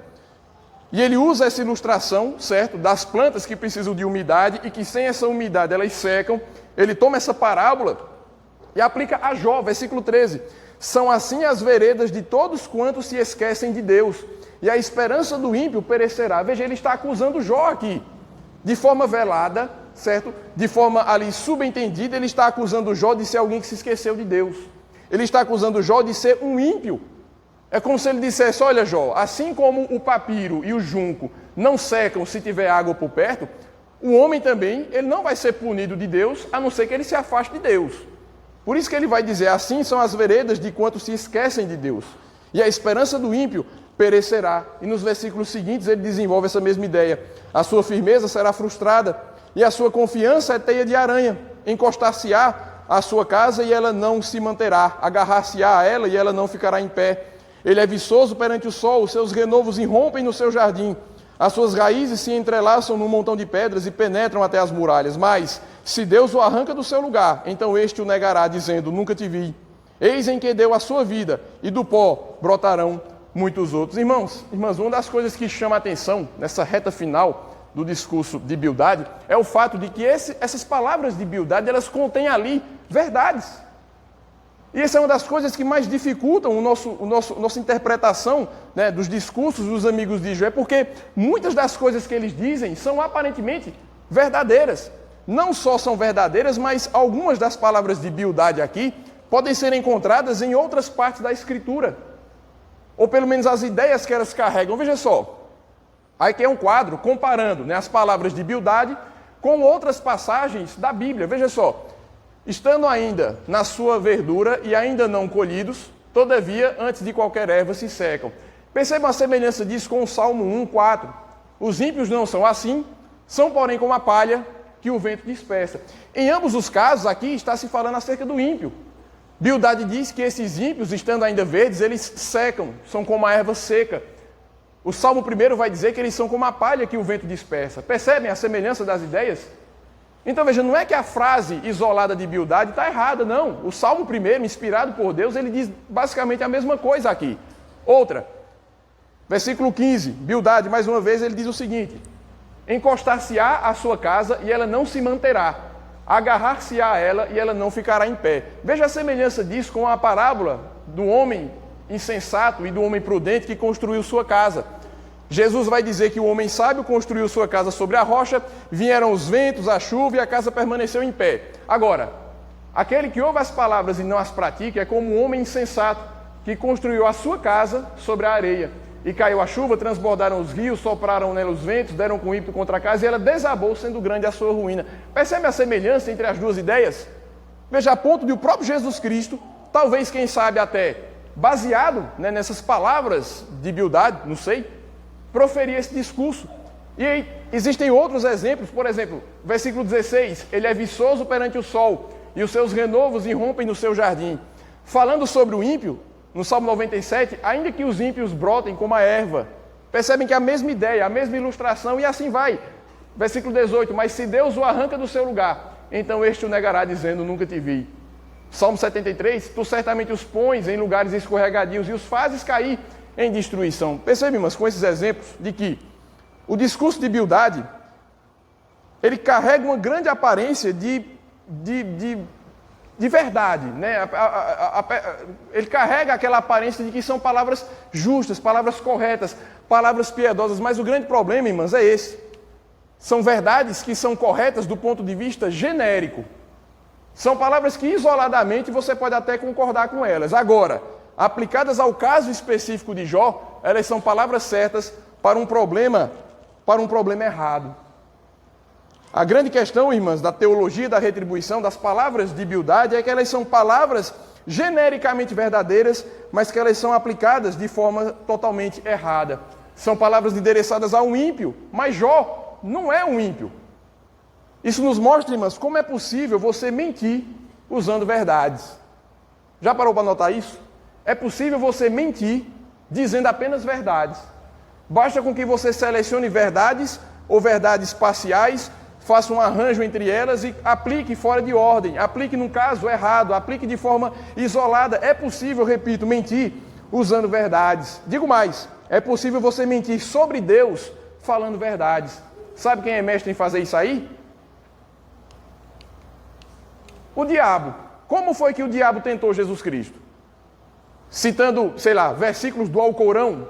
E ele usa essa ilustração, certo, das plantas que precisam de umidade e que sem essa umidade elas secam. Ele toma essa parábola e aplica a Jó, versículo 13. São assim as veredas de todos quantos se esquecem de Deus, e a esperança do ímpio perecerá. Veja, ele está acusando Jó aqui, de forma velada, certo? De forma ali subentendida, ele está acusando Jó de ser alguém que se esqueceu de Deus. Ele está acusando Jó de ser um ímpio. É como se ele dissesse: olha, Jó, assim como o papiro e o junco não secam se tiver água por perto, o homem também, ele não vai ser punido de Deus, a não ser que ele se afaste de Deus. Por isso que ele vai dizer: assim são as veredas de quantos se esquecem de Deus, e a esperança do ímpio perecerá. E nos versículos seguintes ele desenvolve essa mesma ideia: a sua firmeza será frustrada, e a sua confiança é teia de aranha. Encostar-se-á à sua casa e ela não se manterá, agarrar-se-á a ela e ela não ficará em pé. Ele é viçoso perante o sol, os seus renovos irrompem no seu jardim. As suas raízes se entrelaçam num montão de pedras e penetram até as muralhas. Mas, se Deus o arranca do seu lugar, então este o negará, dizendo: nunca te vi. Eis em que deu a sua vida, e do pó brotarão muitos outros. Irmãos, irmãs, uma das coisas que chama a atenção nessa reta final do discurso de Bildade é o fato de que essas palavras de Bildade, elas contêm ali verdades. E essa é uma das coisas que mais dificultam nossa interpretação, né, dos discursos dos amigos de Jó, porque muitas das coisas que eles dizem são aparentemente verdadeiras. Não só são verdadeiras, mas algumas das palavras de Bildade aqui podem ser encontradas em outras partes da Escritura. Ou pelo menos as ideias que elas carregam. Veja só, aqui é um quadro comparando, né, as palavras de Bildade com outras passagens da Bíblia. Veja só. Estando ainda na sua verdura e ainda não colhidos, todavia, antes de qualquer erva se secam. Percebam a semelhança disso com o Salmo 1:4. Os ímpios não são assim, são porém como a palha que o vento dispersa. Em ambos os casos, aqui está se falando acerca do ímpio. Bildade diz que esses ímpios, estando ainda verdes, eles secam, são como a erva seca. O Salmo 1 vai dizer que eles são como a palha que o vento dispersa. Percebem a semelhança das ideias? Então veja, não é que a frase isolada de Bildade está errada, não. O Salmo 1, inspirado por Deus, ele diz basicamente a mesma coisa aqui. Outra, versículo 15, Bildade, mais uma vez, ele diz o seguinte: encostar-se-á à sua casa e ela não se manterá, agarrar-se-á a ela e ela não ficará em pé. Veja a semelhança disso com a parábola do homem insensato e do homem prudente que construiu sua casa. Jesus vai dizer que o homem sábio construiu sua casa sobre a rocha, vieram os ventos, a chuva e a casa permaneceu em pé. Agora, aquele que ouve as palavras e não as pratica é como um homem insensato que construiu a sua casa sobre a areia. E caiu a chuva, transbordaram os rios, sopraram nela os ventos, deram com ímpeto contra a casa e ela desabou, sendo grande a sua ruína. Percebe a semelhança entre as duas ideias? Veja, a ponto de o próprio Jesus Cristo, talvez, quem sabe até baseado, né, nessas palavras de Bildade, não sei, proferir esse discurso. E aí, existem outros exemplos, por exemplo, versículo 16, ele é viçoso perante o sol, e os seus renovos irrompem no seu jardim. Falando sobre o ímpio, no Salmo 97, ainda que os ímpios brotem como a erva, percebem que é a mesma ideia, a mesma ilustração, e assim vai. Versículo 18, mas se Deus o arranca do seu lugar, então este o negará dizendo, nunca te vi. Salmo 73, tu certamente os pões em lugares escorregadios e os fazes cair em destruição. Percebe, irmãos, com esses exemplos, de que o discurso de Bildade, ele carrega uma grande aparência de verdade, né? Ele carrega aquela aparência de que são palavras justas, palavras corretas, palavras piedosas, mas o grande problema, irmãos, é esse. São verdades que são corretas do ponto de vista genérico. São palavras que isoladamente você pode até concordar com elas. Agora, aplicadas ao caso específico de Jó, elas são palavras certas para um problema errado. A grande questão, irmãs, da teologia da retribuição, das palavras de Bildade, é que elas são palavras genericamente verdadeiras, mas que elas são aplicadas de forma totalmente errada. São palavras endereçadas a um ímpio, mas Jó não é um ímpio. Isso nos mostra, irmãs, como é possível você mentir usando verdades. Já parou para notar isso? É possível você mentir dizendo apenas verdades. Basta com que você selecione verdades ou verdades parciais, faça um arranjo entre elas e aplique fora de ordem, aplique num caso errado, aplique de forma isolada. É possível, repito, mentir usando verdades. Digo mais, é possível você mentir sobre Deus falando verdades. Sabe quem é mestre em fazer isso aí? O diabo. Como foi que o diabo tentou Jesus Cristo? Citando, sei lá, versículos do Alcorão,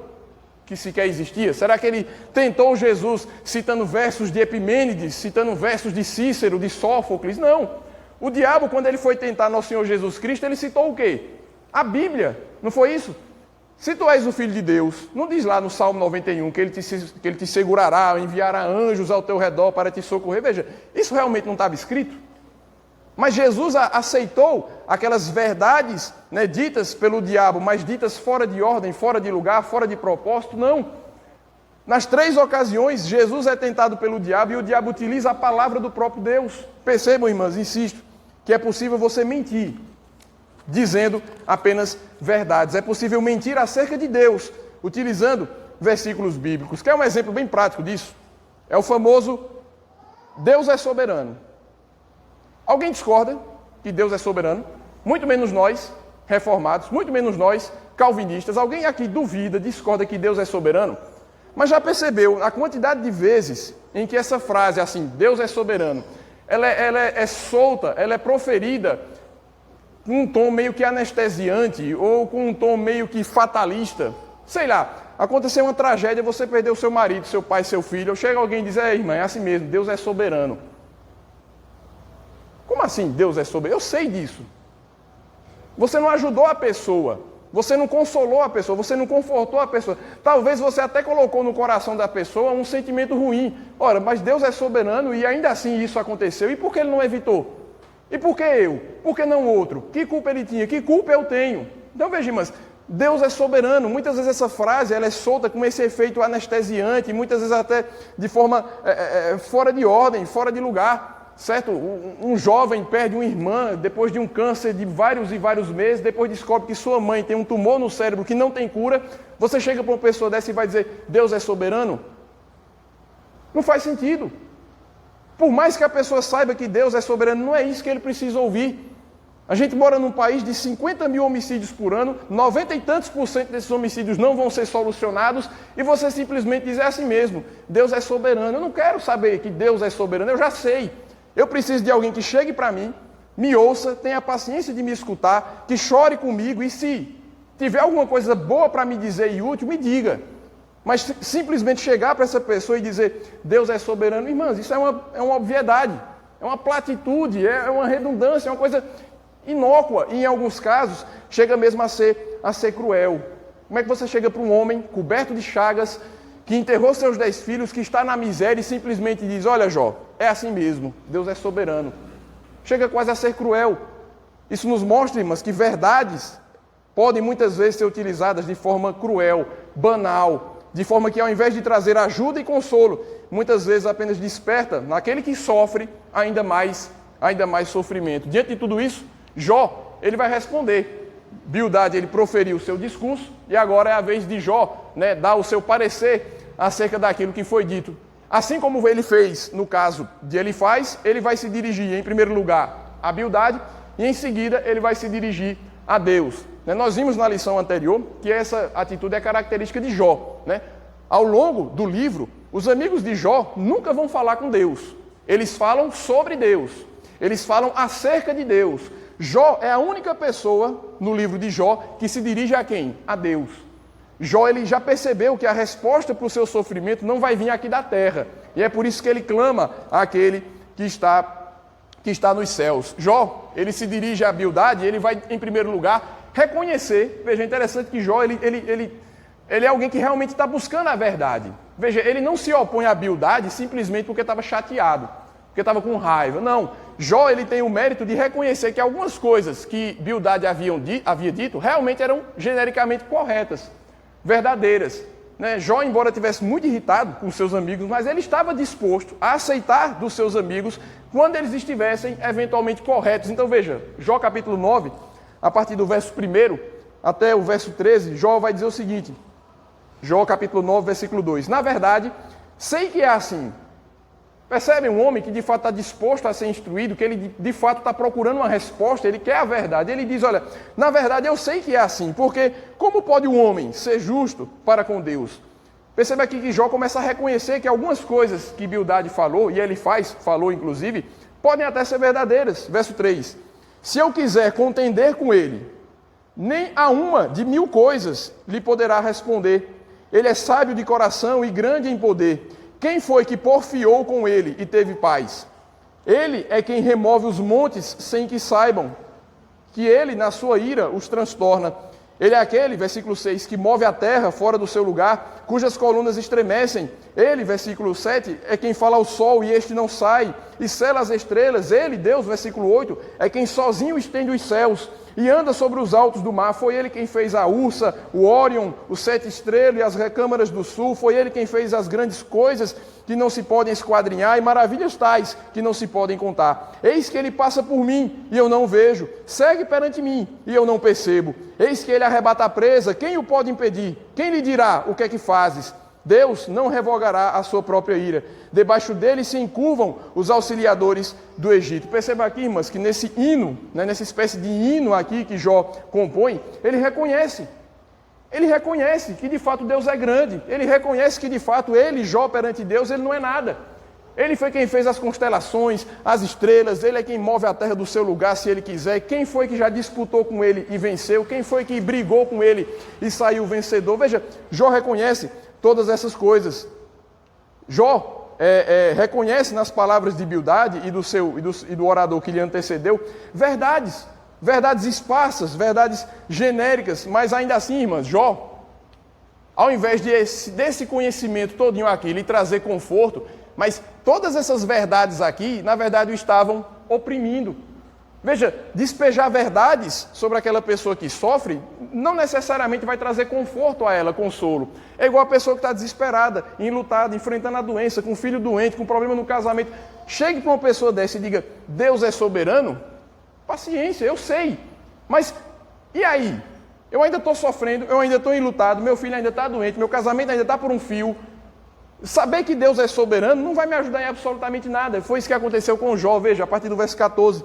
que sequer existia? Será que ele tentou Jesus citando versos de Epimênides, citando versos de Cícero, de Sófocles? Não. O diabo, quando ele foi tentar nosso Senhor Jesus Cristo, ele citou o quê? A Bíblia. Não foi isso? Se tu és o Filho de Deus, não diz lá no Salmo 91 que ele te segurará, enviará anjos ao teu redor para te socorrer? Veja, isso realmente não estava escrito? Mas Jesus aceitou aquelas verdades, né, ditas pelo diabo, mas ditas fora de ordem, fora de lugar, fora de propósito? Não. Nas 3 ocasiões, Jesus é tentado pelo diabo e o diabo utiliza a palavra do próprio Deus. Percebam, irmãs, insisto, que é possível você mentir dizendo apenas verdades. É possível mentir acerca de Deus, utilizando versículos bíblicos. Quer um exemplo bem prático disso? É o famoso Deus é soberano. Alguém discorda que Deus é soberano? Muito menos nós, reformados, muito menos nós, calvinistas. Alguém aqui duvida, discorda que Deus é soberano? Mas já percebeu a quantidade de vezes em que essa frase, assim, Deus é soberano, ela é solta, ela é proferida com um tom meio que anestesiante ou com um tom meio que fatalista. Sei lá, aconteceu uma tragédia, você perdeu seu marido, seu pai, seu filho, ou chega alguém e diz, irmã, é assim mesmo, Deus é soberano. Como assim Deus é soberano? Eu sei disso. Você não ajudou a pessoa, você não consolou a pessoa, você não confortou a pessoa. Talvez você até colocou no coração da pessoa um sentimento ruim. Ora, mas Deus é soberano e ainda assim isso aconteceu. E por que Ele não evitou? E por que eu? Por que não outro? Que culpa ele tinha? Que culpa eu tenho? Então veja, irmãs, Deus é soberano. Muitas vezes essa frase ela é solta com esse efeito anestesiante, muitas vezes até de forma fora de ordem, fora de lugar. Certo? Um jovem perde uma irmã depois de um câncer de vários e vários meses, depois descobre que sua mãe tem um tumor no cérebro que não tem cura. Você chega para uma pessoa dessa e vai dizer, Deus é soberano? Não faz sentido. Por mais que a pessoa saiba que Deus é soberano, não é isso que ele precisa ouvir. A gente mora num país de 50 mil homicídios por ano, 90 e tantos % desses homicídios não vão ser solucionados, e você simplesmente diz, é assim mesmo, Deus é soberano. Eu não quero saber que Deus é soberano, eu já sei. Eu preciso de alguém que chegue para mim, me ouça, tenha a paciência de me escutar, que chore comigo, e se tiver alguma coisa boa para me dizer e útil, me diga. Mas simplesmente chegar para essa pessoa e dizer, Deus é soberano, irmãs, isso é uma obviedade, é uma platitude, é uma redundância, é uma coisa inócua, e em alguns casos chega mesmo a ser cruel. Como é que você chega para um homem coberto de chagas, que enterrou seus 10 filhos, que está na miséria e simplesmente diz, olha Jó, é assim mesmo, Deus é soberano. Chega quase a ser cruel. Isso nos mostra, irmãs, que verdades podem muitas vezes ser utilizadas de forma cruel, banal, de forma que ao invés de trazer ajuda e consolo, muitas vezes apenas desperta naquele que sofre ainda mais sofrimento. Diante de tudo isso, Jó, ele vai responder. Bildade, ele proferiu o seu discurso e agora é a vez de Jó, dar o seu parecer acerca daquilo que foi dito. Assim como ele fez no caso de Elifaz, ele vai se dirigir em primeiro lugar a Bildade e em seguida ele vai se dirigir a Deus. Nós vimos na lição anterior que essa atitude é característica de Jó. Ao longo do livro, os amigos de Jó nunca vão falar com Deus. Eles falam sobre Deus. Eles falam acerca de Deus. Jó é a única pessoa no livro de Jó que se dirige a quem? A Deus. Jó ele já percebeu que a resposta para o seu sofrimento não vai vir aqui da terra. E é por isso que ele clama àquele que está nos céus. Jó, ele se dirige à Bildade e ele vai, em primeiro lugar, reconhecer. Veja, é interessante que Jó, ele é alguém que realmente está buscando a verdade. Veja, ele não se opõe à Bildade simplesmente porque estava chateado, porque estava com raiva. Não, Jó ele tem o mérito de reconhecer que algumas coisas que Bildade havia dito realmente eram genericamente corretas, verdadeiras. Jó, embora estivesse muito irritado com seus amigos, mas ele estava disposto a aceitar dos seus amigos quando eles estivessem eventualmente corretos. Então veja, Jó capítulo 9, a partir do verso 1 até o verso 13, Jó vai dizer o seguinte, Jó capítulo 9, versículo 2, na verdade, sei que é assim. Percebem um homem que de fato está disposto a ser instruído, que ele de fato está procurando uma resposta, ele quer a verdade. Ele diz, olha, na verdade eu sei que é assim, porque como pode um homem ser justo para com Deus? Perceba aqui que Jó começa a reconhecer que algumas coisas que Bildade falou, e Elifaz falou inclusive, podem até ser verdadeiras. Verso 3, se eu quiser contender com ele, nem a uma de 1000 coisas lhe poderá responder. Ele é sábio de coração e grande em poder. Quem foi que porfiou com ele e teve paz? Ele é quem remove os montes sem que saibam, que ele, na sua ira, os transtorna. Ele é aquele, versículo 6, que move a terra fora do seu lugar, cujas colunas estremecem. Ele, versículo 7, é quem fala ao sol e este não sai, e sela as estrelas. Ele, Deus, versículo 8, é quem sozinho estende os céus e anda sobre os altos do mar. Foi ele quem fez a Ursa, o Órion, os 7 estrelas e as recâmaras do sul. Foi ele quem fez as grandes coisas que não se podem esquadrinhar e maravilhas tais que não se podem contar. Eis que ele passa por mim e eu não vejo, segue perante mim e eu não percebo. Eis que ele arrebata a presa, quem o pode impedir? Quem lhe dirá o que é que fazes? Deus não revogará a sua própria ira. Debaixo dele se encurvam os auxiliadores do Egito. Perceba aqui, irmãs, que nesse hino, nessa espécie de hino aqui que Jó compõe, ele reconhece que de fato Deus é grande. Ele reconhece que de fato ele, Jó, perante Deus, ele não é nada. Ele foi quem fez as constelações, as estrelas, ele é quem move a terra do seu lugar se ele quiser. Quem foi que já disputou com ele e venceu? Quem foi que brigou com ele e saiu vencedor? Veja, Jó reconhece todas essas coisas. Jó reconhece nas palavras de Bildade e do orador que lhe antecedeu verdades esparsas, verdades genéricas, mas ainda assim, irmãs, Jó, ao invés desse conhecimento todinho aqui lhe trazer conforto, mas todas essas verdades aqui, na verdade, o estavam oprimindo. Veja, despejar verdades sobre aquela pessoa que sofre, não necessariamente vai trazer conforto a ela, consolo. É igual a pessoa que está desesperada, enlutada, enfrentando a doença, com um filho doente, com um problema no casamento. Chegue para uma pessoa dessa e diga, Deus é soberano? Paciência, eu sei. Mas, e aí? Eu ainda estou sofrendo, eu ainda estou enlutado, meu filho ainda está doente, meu casamento ainda está por um fio. Saber que Deus é soberano não vai me ajudar em absolutamente nada. Foi isso que aconteceu com Jó, veja, a partir do verso 14.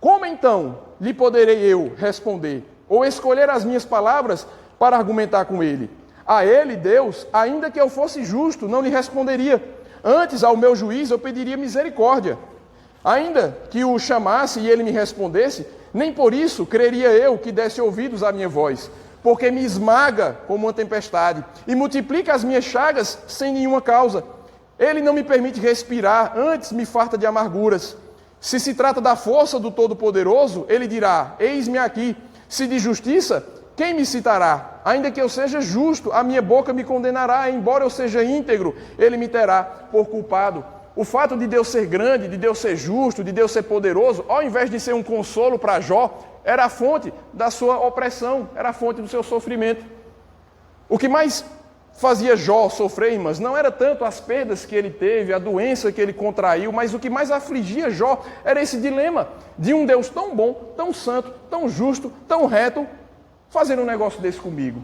Como então lhe poderei eu responder, ou escolher as minhas palavras para argumentar com ele? A ele, Deus, ainda que eu fosse justo, não lhe responderia. Antes, ao meu juiz, eu pediria misericórdia. Ainda que o chamasse e ele me respondesse, nem por isso creria eu que desse ouvidos à minha voz, porque me esmaga como uma tempestade e multiplica as minhas chagas sem nenhuma causa. Ele não me permite respirar, antes me farta de amarguras. Se se trata da força do Todo-Poderoso, ele dirá, eis-me aqui. Se de justiça, quem me citará? Ainda que eu seja justo, a minha boca me condenará, embora eu seja íntegro, ele me terá por culpado. O fato de Deus ser grande, de Deus ser justo, de Deus ser poderoso, ao invés de ser um consolo para Jó, era a fonte da sua opressão, era a fonte do seu sofrimento. O que mais fazia Jó sofrer, irmãs, não era tanto as perdas que ele teve, a doença que ele contraiu, mas o que mais afligia Jó era esse dilema de um Deus tão bom, tão santo, tão justo, tão reto, fazer um negócio desse comigo.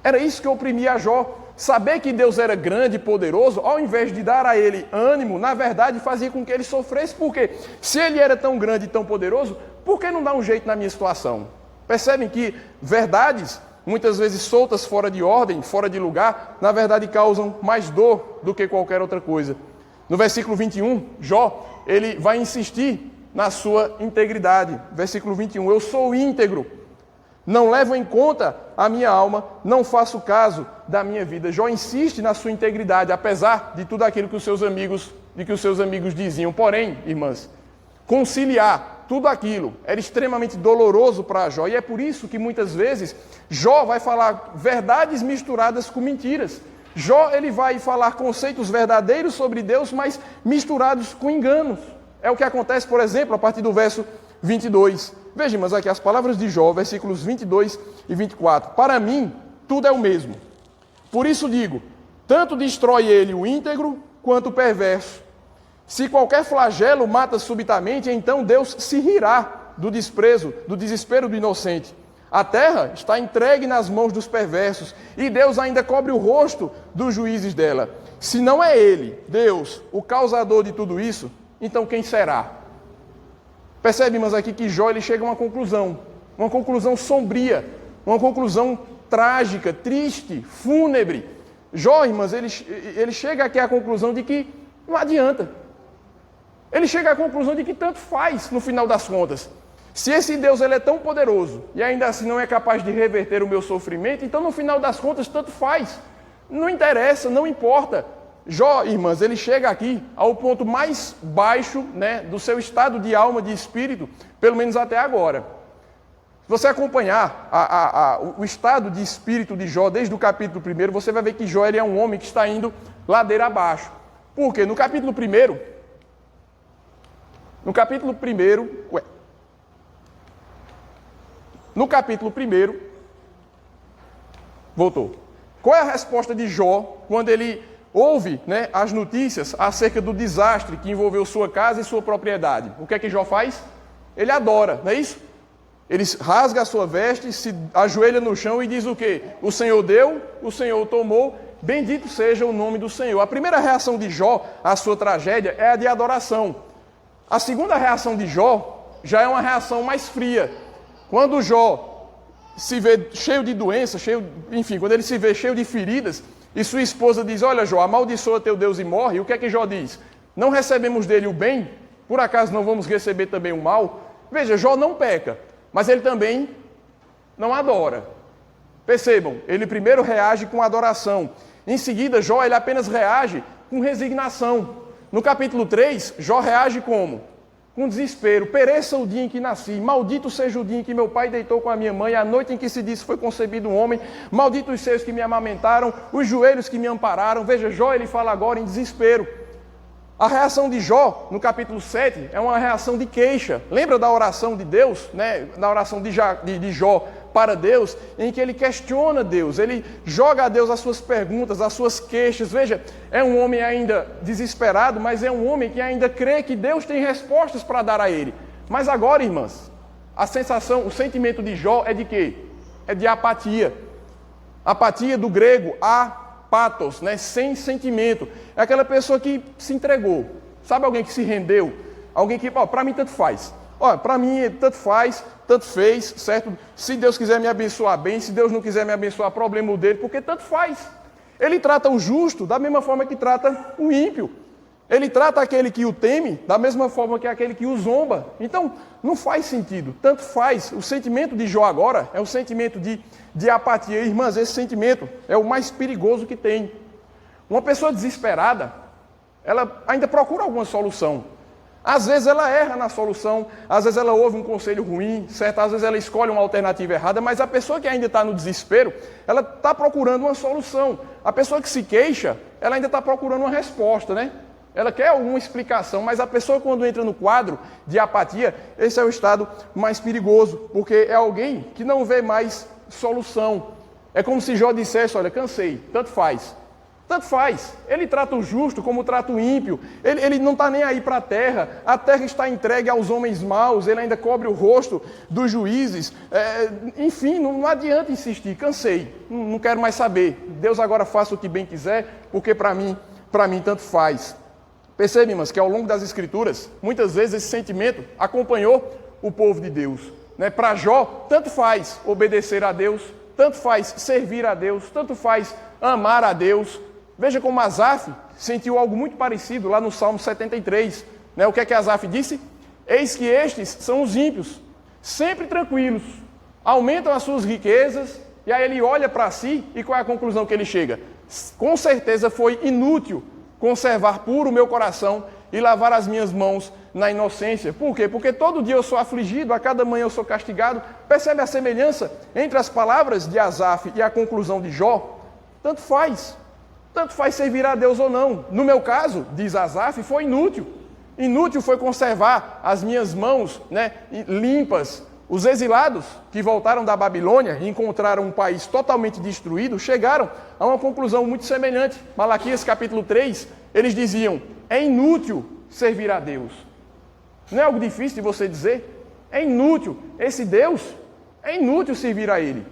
Era isso que oprimia Jó. Saber que Deus era grande e poderoso, ao invés de dar a ele ânimo, na verdade fazia com que ele sofresse, porque se ele era tão grande e tão poderoso, por que não dar um jeito na minha situação? Percebem que verdades, muitas vezes soltas fora de ordem, fora de lugar, na verdade causam mais dor do que qualquer outra coisa. No versículo 21, Jó, ele vai insistir na sua integridade. Versículo 21, eu sou íntegro, não levo em conta a minha alma, não faço caso da minha vida. Jó insiste na sua integridade, apesar de tudo aquilo que os seus amigos diziam. Porém, irmãs, conciliar tudo aquilo era extremamente doloroso para Jó. E é por isso que muitas vezes Jó vai falar verdades misturadas com mentiras. Jó ele vai falar conceitos verdadeiros sobre Deus, mas misturados com enganos. É o que acontece, por exemplo, a partir do verso 22. Veja, irmãs, aqui as palavras de Jó, versículos 22 e 24. Para mim, tudo é o mesmo. Por isso digo, tanto destrói ele o íntegro, quanto o perverso. Se qualquer flagelo mata subitamente, então Deus se rirá do desprezo, do desespero do inocente. A terra está entregue nas mãos dos perversos, e Deus ainda cobre o rosto dos juízes dela. Se não é Ele, Deus, o causador de tudo isso, então quem será? Percebe, irmãos, aqui que Jó ele chega a uma conclusão sombria, uma conclusão trágica, triste, fúnebre. Jó, irmãs, ele chega aqui à conclusão de que não adianta. Ele chega à conclusão de que tanto faz, no final das contas. Se esse Deus ele é tão poderoso e ainda assim não é capaz de reverter o meu sofrimento, então no final das contas tanto faz. Não interessa, não importa. Jó, irmãs, ele chega aqui ao ponto mais baixo, né, do seu estado de alma, de espírito, pelo menos até agora. Se você acompanhar o estado de espírito de Jó desde o capítulo 1, você vai ver que Jó ele é um homem que está indo ladeira abaixo. Por quê? No capítulo 1, voltou. Qual é a resposta de Jó quando ele ouve, né, as notícias acerca do desastre que envolveu sua casa e sua propriedade? O que é que Jó faz? Ele adora, não é isso? Ele rasga a sua veste, se ajoelha no chão e diz o quê? O Senhor deu, o Senhor tomou, bendito seja o nome do Senhor. A primeira reação de Jó à sua tragédia é a de adoração. A segunda reação de Jó já é uma reação mais fria. Quando Jó se vê cheio de doença, quando ele se vê cheio de feridas, e sua esposa diz, olha Jó, amaldiçoa teu Deus e morre, o que é que Jó diz? Não recebemos dele o bem, por acaso não vamos receber também o mal? Veja, Jó não peca, mas ele também não adora. Percebam, ele primeiro reage com adoração. Em seguida, Jó ele apenas reage com resignação. No capítulo 3, Jó reage como? Com desespero. Pereça o dia em que nasci, maldito seja o dia em que meu pai deitou com a minha mãe, a noite em que se disse foi concebido um homem, malditos os seios que me amamentaram, os joelhos que me ampararam. Veja, Jó ele fala agora em desespero. A reação de Jó, no capítulo 7, é uma reação de queixa. Lembra da oração de Deus, né? Da oração de Jó para Deus, em que ele questiona Deus, ele joga a Deus as suas perguntas, as suas queixas. Veja, é um homem ainda desesperado, mas é um homem que ainda crê que Deus tem respostas para dar a ele. Mas agora, irmãs, a sensação, o sentimento de Jó é de quê? É de apatia. Apatia do grego, apatos, né? Sem sentimento. É aquela pessoa que se entregou. Sabe alguém que se rendeu? Alguém que, para mim tanto faz. Olha, para mim tanto faz, tanto fez, certo? Se Deus quiser me abençoar bem, se Deus não quiser me abençoar, problema dele, porque tanto faz. Ele trata o justo da mesma forma que trata o ímpio. Ele trata aquele que o teme da mesma forma que aquele que o zomba. Então, não faz sentido, tanto faz. O sentimento de Jó agora é um sentimento de apatia. Irmãs, esse sentimento é o mais perigoso que tem. Uma pessoa desesperada, ela ainda procura alguma solução. Às vezes ela erra na solução, às vezes ela ouve um conselho ruim, certo? Às vezes ela escolhe uma alternativa errada, mas a pessoa que ainda está no desespero, ela está procurando uma solução. A pessoa que se queixa, ela ainda está procurando uma resposta, né? Ela quer alguma explicação, mas a pessoa quando entra no quadro de apatia, esse é o estado mais perigoso, porque é alguém que não vê mais solução. É como se Jó dissesse, olha, cansei, tanto faz. Tanto faz. Ele trata o justo como trata o ímpio. Ele não está nem aí para a terra está entregue aos homens maus, ele ainda cobre o rosto dos juízes. Enfim, não adianta insistir, cansei, não quero mais saber. Deus agora faça o que bem quiser, porque para mim tanto faz. Percebe, irmãs, que ao longo das Escrituras, muitas vezes esse sentimento acompanhou o povo de Deus. Né? Para Jó, tanto faz obedecer a Deus, tanto faz servir a Deus, tanto faz amar a Deus. Veja como Asaf sentiu algo muito parecido lá no Salmo 73. Né? O que é que Asaf disse? Eis que estes são os ímpios, sempre tranquilos, aumentam as suas riquezas, e aí ele olha para si, e qual é a conclusão que ele chega? Com certeza foi inútil conservar puro o meu coração e lavar as minhas mãos na inocência. Por quê? Porque todo dia eu sou afligido, a cada manhã eu sou castigado. Percebe a semelhança entre as palavras de Asaf e a conclusão de Jó? Tanto faz servir a Deus ou não. No meu caso, diz Asaf, foi inútil. Inútil foi conservar as minhas mãos, né, limpas. Os exilados que voltaram da Babilônia e encontraram um país totalmente destruído, chegaram a uma conclusão muito semelhante. Malaquias capítulo 3, eles diziam, é inútil servir a Deus. Não é algo difícil de você dizer? É inútil. Esse Deus, é inútil servir a Ele.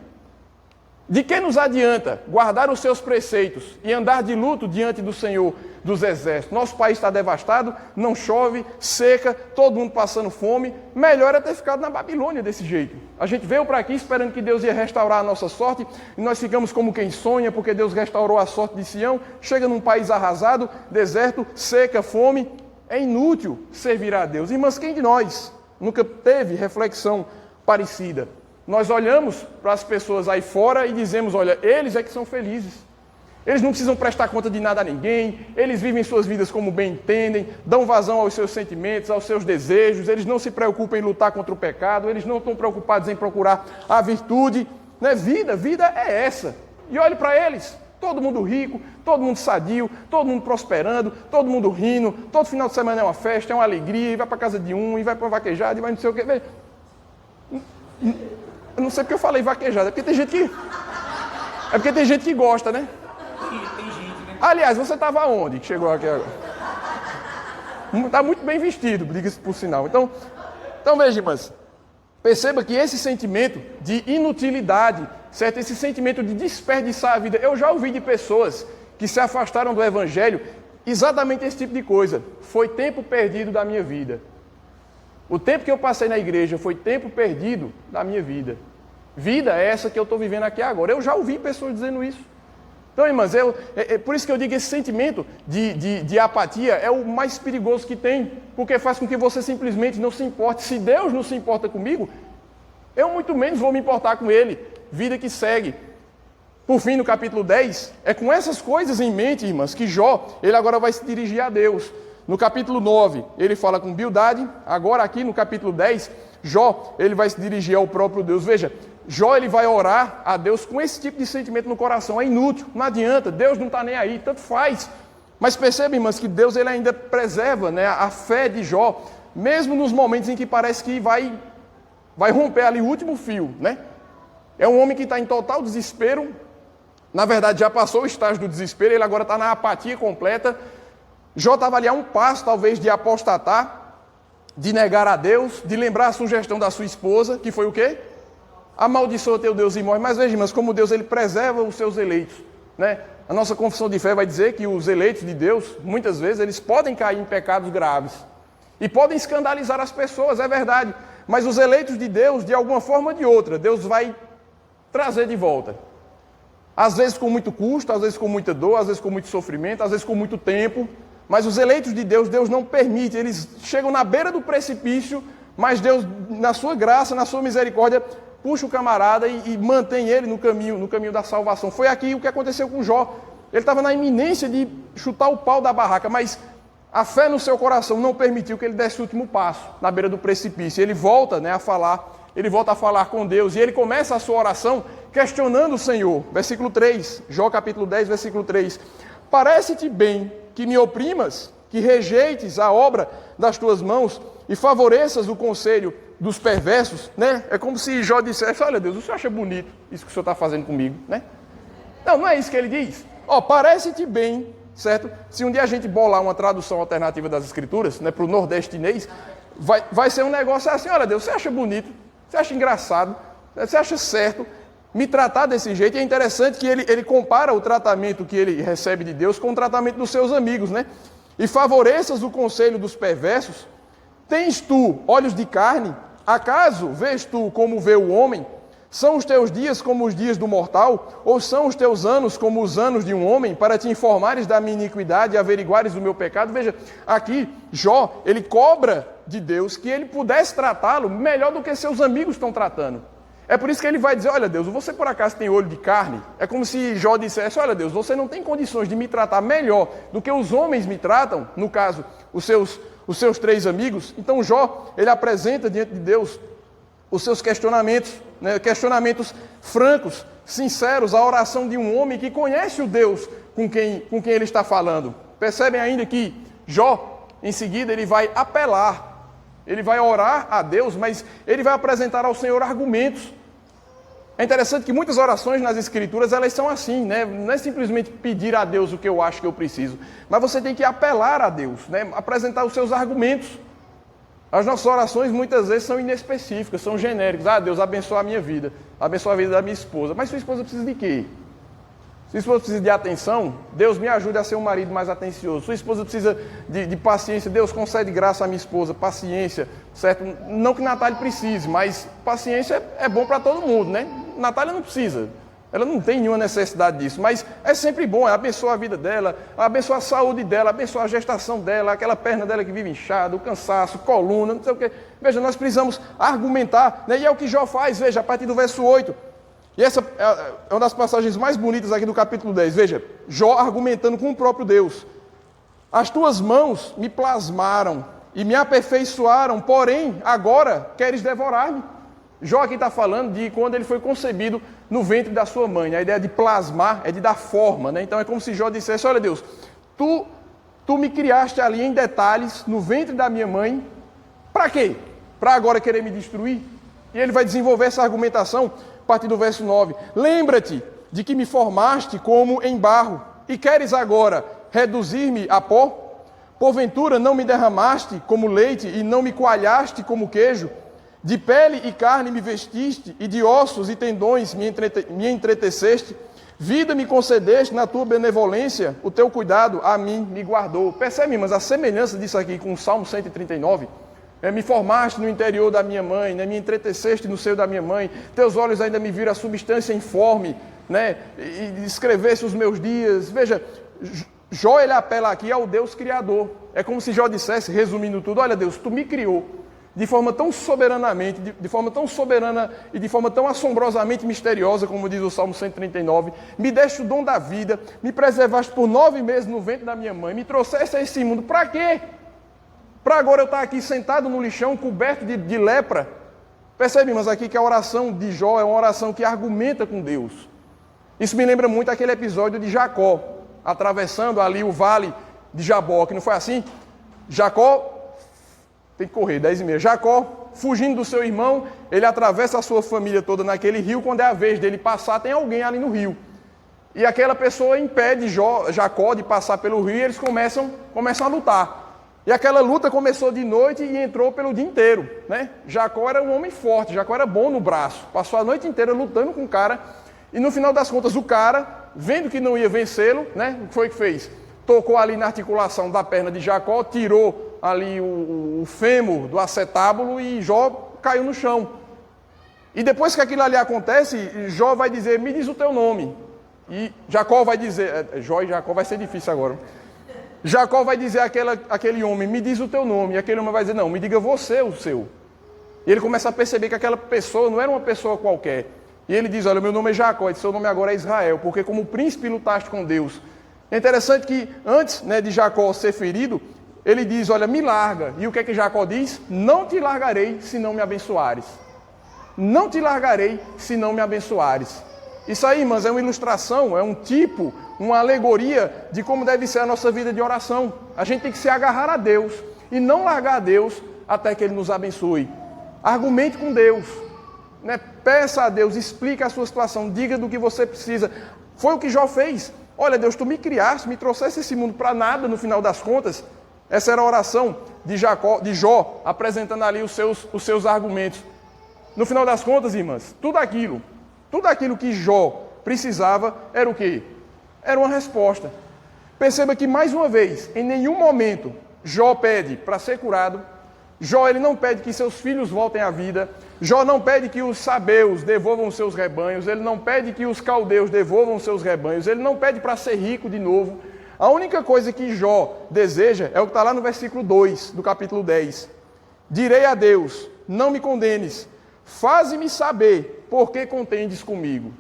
De que nos adianta guardar os seus preceitos e andar de luto diante do Senhor dos Exércitos? Nosso país está devastado, não chove, seca, todo mundo passando fome. Melhor é ter ficado na Babilônia desse jeito. A gente veio para aqui esperando que Deus ia restaurar a nossa sorte e nós ficamos como quem sonha, porque Deus restaurou a sorte de Sião. Chega num país arrasado, deserto, seca, fome. É inútil servir a Deus. Irmãs, quem de nós nunca teve reflexão parecida? Nós olhamos para as pessoas aí fora e dizemos, olha, eles é que são felizes. Eles não precisam prestar conta de nada a ninguém, eles vivem suas vidas como bem entendem, dão vazão aos seus sentimentos, aos seus desejos, eles não se preocupam em lutar contra o pecado, eles não estão preocupados em procurar a virtude. Né? Vida é essa. E olhe para eles, todo mundo rico, todo mundo sadio, todo mundo prosperando, todo mundo rindo, todo final de semana é uma festa, é uma alegria, e vai para a casa de um, e vai para uma vaquejada, e vai não sei o quê. Veja, eu não sei porque eu falei vaquejada, é porque tem gente que gosta, né? Tem gente, né? Aliás, você estava onde que chegou aqui agora? Está muito bem vestido, diga-se por sinal. Então veja, irmãs, perceba que esse sentimento de inutilidade, certo? Esse sentimento de desperdiçar a vida, eu já ouvi de pessoas que se afastaram do Evangelho, exatamente esse tipo de coisa. Foi tempo perdido da minha vida. O tempo que eu passei na igreja foi tempo perdido da minha vida. Vida é essa que eu estou vivendo aqui agora. Eu já ouvi pessoas dizendo isso. Então, irmãs, é por isso que eu digo que esse sentimento de apatia é o mais perigoso que tem, porque faz com que você simplesmente não se importe. Se Deus não se importa comigo, eu muito menos vou me importar com Ele. Vida que segue. Por fim, no capítulo 10, é com essas coisas em mente, irmãs, que Jó, ele agora vai se dirigir a Deus. No capítulo 9, ele fala com Bildade. Agora aqui no capítulo 10, Jó, ele vai se dirigir ao próprio Deus. Veja, Jó, ele vai orar a Deus com esse tipo de sentimento no coração. É inútil, não adianta, Deus não está nem aí, tanto faz. Mas percebe, irmãs, que Deus ele ainda preserva, né, a fé de Jó, mesmo nos momentos em que parece que vai romper ali o último fio, né? É um homem que está em total desespero. Na verdade, já passou o estágio do desespero, ele agora está na apatia completa. Jó estava ali a um passo, talvez, de apostatar, de negar a Deus, de lembrar a sugestão da sua esposa, que foi o quê? Amaldiçoa teu Deus e morre. Mas veja, irmãos, como Deus ele preserva os seus eleitos, né? A nossa confissão de fé vai dizer que os eleitos de Deus, muitas vezes, eles podem cair em pecados graves e podem escandalizar as pessoas, é verdade. Mas os eleitos de Deus, de alguma forma ou de outra, Deus vai trazer de volta. Às vezes com muito custo, às vezes com muita dor, às vezes com muito sofrimento, às vezes com muito tempo. Mas os eleitos de Deus, Deus não permite. Eles chegam na beira do precipício, mas Deus, na sua graça, na sua misericórdia, puxa o camarada e mantém ele no caminho da salvação. Foi aqui o que aconteceu com Jó. Ele estava na iminência de chutar o pau da barraca, mas a fé no seu coração não permitiu que ele desse o último passo na beira do precipício. Ele volta, né, a falar com Deus, e ele começa a sua oração questionando o Senhor. Versículo 3, Jó capítulo 10, versículo 3. Parece-te bem que me oprimas, que rejeites a obra das tuas mãos e favoreças o conselho dos perversos, né? É como se Jó dissesse, olha Deus, o senhor acha bonito isso que o senhor está fazendo comigo, né? Não é isso que ele diz. Parece-te bem, certo? Se um dia a gente bolar uma tradução alternativa das escrituras, né, para o nordestinês, vai ser um negócio assim, olha Deus, você acha bonito, você acha engraçado, você acha certo me tratar desse jeito? E é interessante que ele compara o tratamento que ele recebe de Deus com o tratamento dos seus amigos, né? E favoreças o conselho dos perversos. Tens tu olhos de carne? Acaso vês tu como vê o homem? São os teus dias como os dias do mortal? Ou são os teus anos como os anos de um homem? Para te informares da minha iniquidade e averiguares o meu pecado? Veja, aqui Jó, ele cobra de Deus que ele pudesse tratá-lo melhor do que seus amigos estão tratando. É por isso que ele vai dizer, olha Deus, você por acaso tem olho de carne? É como se Jó dissesse, olha Deus, você não tem condições de me tratar melhor do que os homens me tratam, no caso, os seus 3 amigos. Então Jó, ele apresenta diante de Deus os seus questionamentos, né, questionamentos francos, sinceros, a oração de um homem que conhece o Deus com quem ele está falando. Percebem ainda que Jó, em seguida, ele vai apelar, ele vai orar a Deus, mas ele vai apresentar ao Senhor argumentos. É interessante que muitas orações nas Escrituras, elas são assim, né? Não é simplesmente pedir a Deus o que eu acho que eu preciso, mas você tem que apelar a Deus, né? Apresentar os seus argumentos. As nossas orações muitas vezes são inespecíficas, são genéricas. Ah, Deus, abençoa a minha vida, abençoa a vida da minha esposa. Mas sua esposa precisa de quê? Sua esposa precisa de atenção? Deus, me ajude a ser um marido mais atencioso. Sua esposa precisa de paciência? Deus, concede graça à minha esposa, paciência, certo? Não que Natália precise, mas paciência é bom para todo mundo, né? Natália não precisa, ela não tem nenhuma necessidade disso, mas é sempre bom, abençoa a vida dela, abençoa a saúde dela, abençoa a gestação dela, aquela perna dela que vive inchada, o cansaço, coluna, não sei o quê. Veja, nós precisamos argumentar, né? E é o que Jó faz, veja, a partir do verso 8. E essa é uma das passagens mais bonitas aqui do capítulo 10. Veja, Jó argumentando com o próprio Deus. As tuas mãos me plasmaram e me aperfeiçoaram, porém, agora queres devorar-me. Jó aqui está falando de quando ele foi concebido no ventre da sua mãe. A ideia de plasmar é de dar forma, né? Então é como se Jó dissesse, olha Deus, tu me criaste ali em detalhes no ventre da minha mãe. Para quê? Para agora querer me destruir? E ele vai desenvolver essa argumentação a partir do verso 9. Lembra-te de que me formaste como em barro e queres agora reduzir-me a pó? Porventura não me derramaste como leite e não me coalhaste como queijo? De pele e carne me vestiste, e de ossos e tendões me entreteceste. Vida me concedeste na tua benevolência, o teu cuidado a mim me guardou. Percebe, mas a semelhança disso aqui com o Salmo 139? Me formaste no interior da minha mãe, né? Me entreteceste no seio da minha mãe, teus olhos ainda me viram a substância informe né, e escrevesse os meus dias. Veja, Jó, ele apela aqui ao Deus Criador. É como se Jó dissesse, resumindo tudo, olha Deus, tu me criou de forma tão soberanamente, de forma tão soberana e de forma tão assombrosamente misteriosa, como diz o Salmo 139, me deste o dom da vida, me preservaste por 9 meses no ventre da minha mãe, me trouxeste a esse mundo, para quê? Para agora eu estar aqui sentado no lixão, coberto de lepra? Percebe, mas aqui que a oração de Jó é uma oração que argumenta com Deus. Isso me lembra muito aquele episódio de Jacó, atravessando ali o vale de Jaboque, não foi assim? Jacó, tem que correr, 10h30. Jacó, fugindo do seu irmão, ele atravessa a sua família toda naquele rio, quando é a vez dele passar, tem alguém ali no rio. E aquela pessoa impede Jacó de passar pelo rio e eles começam a lutar. E aquela luta começou de noite e entrou pelo dia inteiro, né? Jacó era um homem forte, Jacó era bom no braço, passou a noite inteira lutando com o cara, e no final das contas o cara, vendo que não ia vencê-lo, né? O que foi que fez? Tocou ali na articulação da perna de Jacó, tirou ali o fêmur do acetábulo e Jó caiu no chão. E depois que aquilo ali acontece, Jó vai dizer, me diz o teu nome. E Jacó vai dizer, Jó e Jacó vai ser difícil agora. Jacó vai dizer àquele homem, me diz o teu nome. E aquele homem vai dizer, não, me diga você o seu. E ele começa a perceber que aquela pessoa não era uma pessoa qualquer. E ele diz, olha, meu nome é Jacó, e seu nome agora é Israel, porque como príncipe lutaste com Deus. É interessante que antes, né, de Jacó ser ferido, ele diz, olha, me larga. E o que é que Jacó diz? Não te largarei se não me abençoares. Não te largarei se não me abençoares. Isso aí, irmãs, é uma ilustração, é um tipo, uma alegoria de como deve ser a nossa vida de oração. A gente tem que se agarrar a Deus e não largar a Deus até que Ele nos abençoe. Argumente com Deus, né? Peça a Deus, explique a sua situação, diga do que você precisa. Foi o que Jó fez. Olha, Deus, tu me criaste, me trouxeste esse mundo para nada no final das contas. Essa era a oração de Jó, apresentando ali os seus argumentos. No final das contas, irmãs, tudo aquilo que Jó precisava era o quê? Era uma resposta. Perceba que, mais uma vez, em nenhum momento Jó pede para ser curado. Jó, ele não pede que seus filhos voltem à vida. Jó não pede que os sabeus devolvam seus rebanhos. Ele não pede que os caldeus devolvam seus rebanhos. Ele não pede para ser rico de novo. A única coisa que Jó deseja é o que está lá no versículo 2 do capítulo 10. Direi a Deus, não me condenes, faze-me saber por que contendes comigo.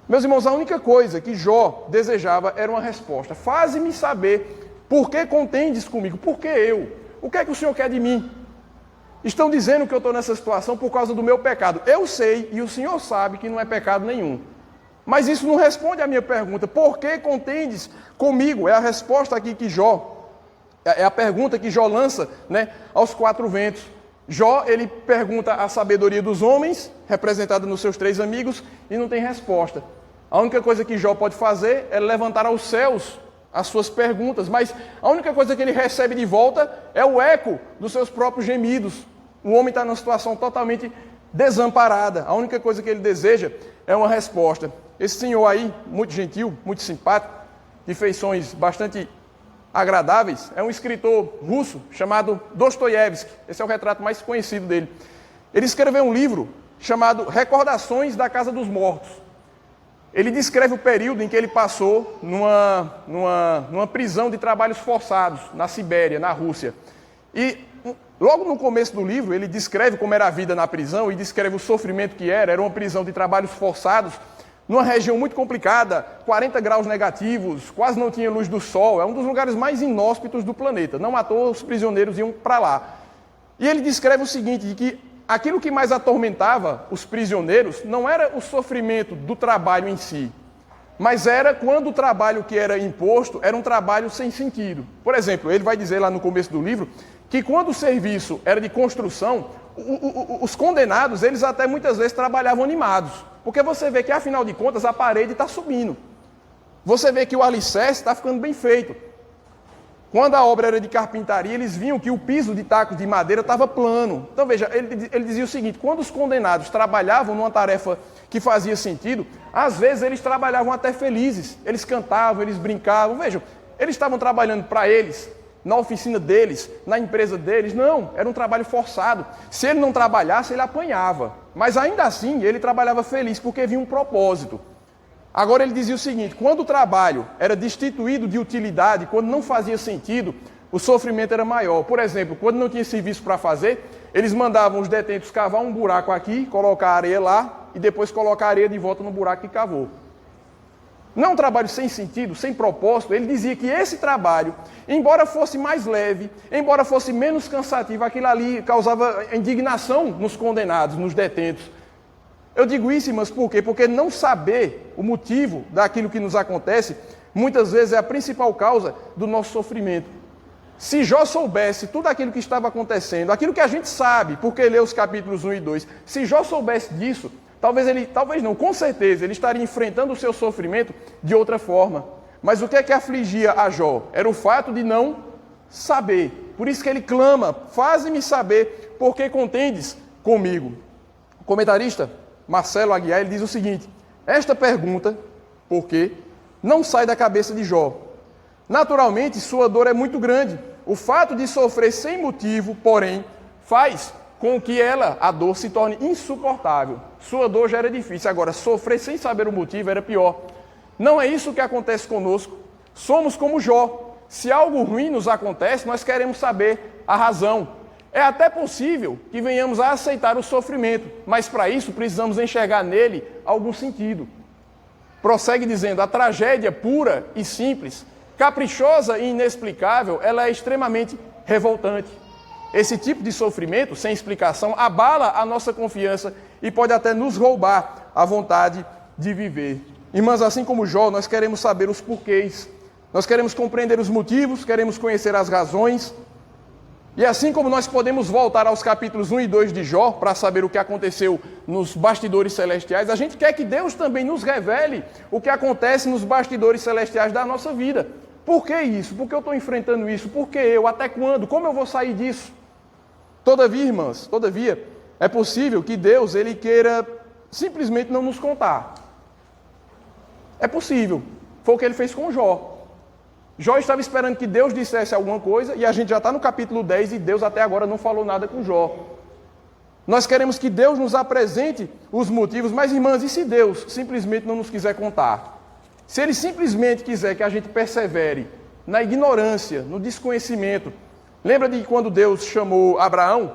Meus irmãos, a única coisa que Jó desejava era uma resposta. Faze-me saber por que contendes comigo, por que eu? O que é que o Senhor quer de mim? Estão dizendo que eu estou nessa situação por causa do meu pecado. Eu sei e o Senhor sabe que não é pecado nenhum. Mas isso não responde à minha pergunta. Por que contendes comigo? É a resposta aqui que Jó, é a pergunta que Jó lança, né, aos 4 ventos. Jó, ele pergunta a sabedoria dos homens, representada nos seus 3 amigos, e não tem resposta. A única coisa que Jó pode fazer é levantar aos céus as suas perguntas, mas a única coisa que ele recebe de volta é o eco dos seus próprios gemidos. O homem está numa situação totalmente desamparada. A única coisa que ele deseja é uma resposta. Esse senhor aí, muito gentil, muito simpático, de feições bastante agradáveis, é um escritor russo chamado Dostoiévski. Esse é o retrato mais conhecido dele. Ele escreveu um livro chamado Recordações da Casa dos Mortos. Ele descreve o período em que ele passou numa prisão de trabalhos forçados, na Sibéria, na Rússia. E logo no começo do livro, ele descreve como era a vida na prisão e descreve o sofrimento que era uma prisão de trabalhos forçados, numa região muito complicada, 40 graus negativos, quase não tinha luz do sol, é um dos lugares mais inóspitos do planeta. Não à toa os prisioneiros iam para lá. E ele descreve o seguinte, de que aquilo que mais atormentava os prisioneiros não era o sofrimento do trabalho em si, mas era quando o trabalho que era imposto era um trabalho sem sentido. Por exemplo, ele vai dizer lá no começo do livro que quando o serviço era de construção, os condenados, eles até muitas vezes trabalhavam animados, porque você vê que, afinal de contas, a parede está subindo. Você vê que o alicerce está ficando bem feito. Quando a obra era de carpintaria, eles viam que o piso de tacos de madeira estava plano. Então, veja, ele dizia o seguinte, quando os condenados trabalhavam numa tarefa que fazia sentido, às vezes eles trabalhavam até felizes. Eles cantavam, eles brincavam. Vejam, eles estavam trabalhando para eles, na oficina deles, na empresa deles. Não, era um trabalho forçado. Se ele não trabalhasse, ele apanhava. Mas ainda assim, ele trabalhava feliz, porque havia um propósito. Agora ele dizia o seguinte: quando o trabalho era destituído de utilidade, quando não fazia sentido, o sofrimento era maior. Por exemplo, quando não tinha serviço para fazer, eles mandavam os detentos cavar um buraco aqui, colocar areia lá e depois colocar a areia de volta no buraco que cavou. Não é um trabalho sem sentido, sem propósito. Ele dizia que esse trabalho, embora fosse mais leve, embora fosse menos cansativo, aquilo ali causava indignação nos condenados, nos detentos. Eu digo isso, irmãos, por quê? Porque não saber o motivo daquilo que nos acontece, muitas vezes é a principal causa do nosso sofrimento. Se Jó soubesse tudo aquilo que estava acontecendo, aquilo que a gente sabe, porque lê os capítulos 1 e 2, se Jó soubesse disso, talvez não, com certeza, ele estaria enfrentando o seu sofrimento de outra forma. Mas o que é que afligia a Jó? Era o fato de não saber. Por isso que ele clama: faze-me saber, porque contendes comigo. O comentarista Marcelo Aguiar, ele diz o seguinte: esta pergunta, por quê, não sai da cabeça de Jó. Naturalmente, sua dor é muito grande. O fato de sofrer sem motivo, porém, faz com que a dor se torne insuportável. Sua dor já era difícil, agora sofrer sem saber o motivo era pior. Não é isso que acontece conosco. Somos como Jó. Se algo ruim nos acontece, nós queremos saber a razão. É até possível que venhamos a aceitar o sofrimento, mas para isso precisamos enxergar nele algum sentido. Prossegue dizendo: a tragédia pura e simples, caprichosa e inexplicável, ela é extremamente revoltante. Esse tipo de sofrimento, sem explicação, abala a nossa confiança e pode até nos roubar a vontade de viver. Irmãos, assim como Jó, nós queremos saber os porquês, nós queremos compreender os motivos, queremos conhecer as razões. E assim como nós podemos voltar aos capítulos 1 e 2 de Jó para saber o que aconteceu nos bastidores celestiais, a gente quer que Deus também nos revele o que acontece nos bastidores celestiais da nossa vida. Por que isso? Por que eu estou enfrentando isso? Por que eu? Até quando? Como eu vou sair disso? Todavia, irmãs, é possível que Deus ele queira simplesmente não nos contar. É possível. Foi o que ele fez com Jó. Jó estava esperando que Deus dissesse alguma coisa e a gente já está no capítulo 10 e Deus até agora não falou nada com Jó. Nós queremos que Deus nos apresente os motivos, mas irmãs, e se Deus simplesmente não nos quiser contar? Se Ele simplesmente quiser que a gente persevere na ignorância, no desconhecimento. Lembra de quando Deus chamou Abraão?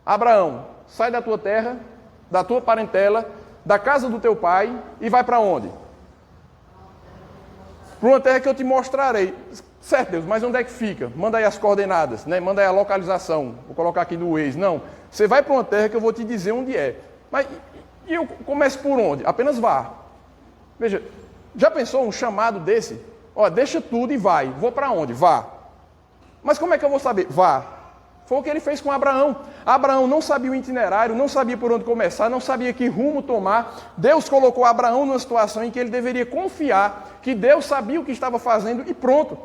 Abraão, sai da tua terra, da tua parentela, da casa do teu pai e vai para onde? Para uma terra que eu te mostrarei. Certo, Deus, mas onde é que fica? Manda aí as coordenadas, né? Manda aí a localização. Vou colocar aqui no Waze. Não, você vai para uma terra que eu vou te dizer onde é. Mas e eu começo por onde? Apenas vá. Veja, já pensou um chamado desse? Ó, deixa tudo e vai. Vou para onde? Vá. Mas como é que eu vou saber? Vá. Foi o que ele fez com Abraão. Abraão não sabia o itinerário, não sabia por onde começar, não sabia que rumo tomar. Deus colocou Abraão numa situação em que ele deveria confiar que Deus sabia o que estava fazendo e pronto.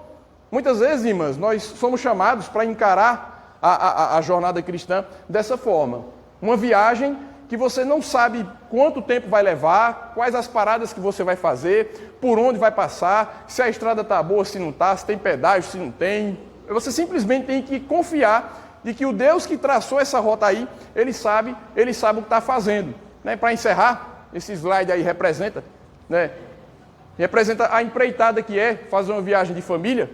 Muitas vezes, irmãs, nós somos chamados para encarar a jornada cristã dessa forma. Uma viagem que você não sabe quanto tempo vai levar, quais as paradas que você vai fazer, por onde vai passar, se a estrada está boa, se não está, se tem pedágio, se não tem. Você simplesmente tem que confiar de que o Deus que traçou essa rota aí, Ele sabe o que está fazendo. Né? Para encerrar, esse slide aí representa a empreitada que é fazer uma viagem de família.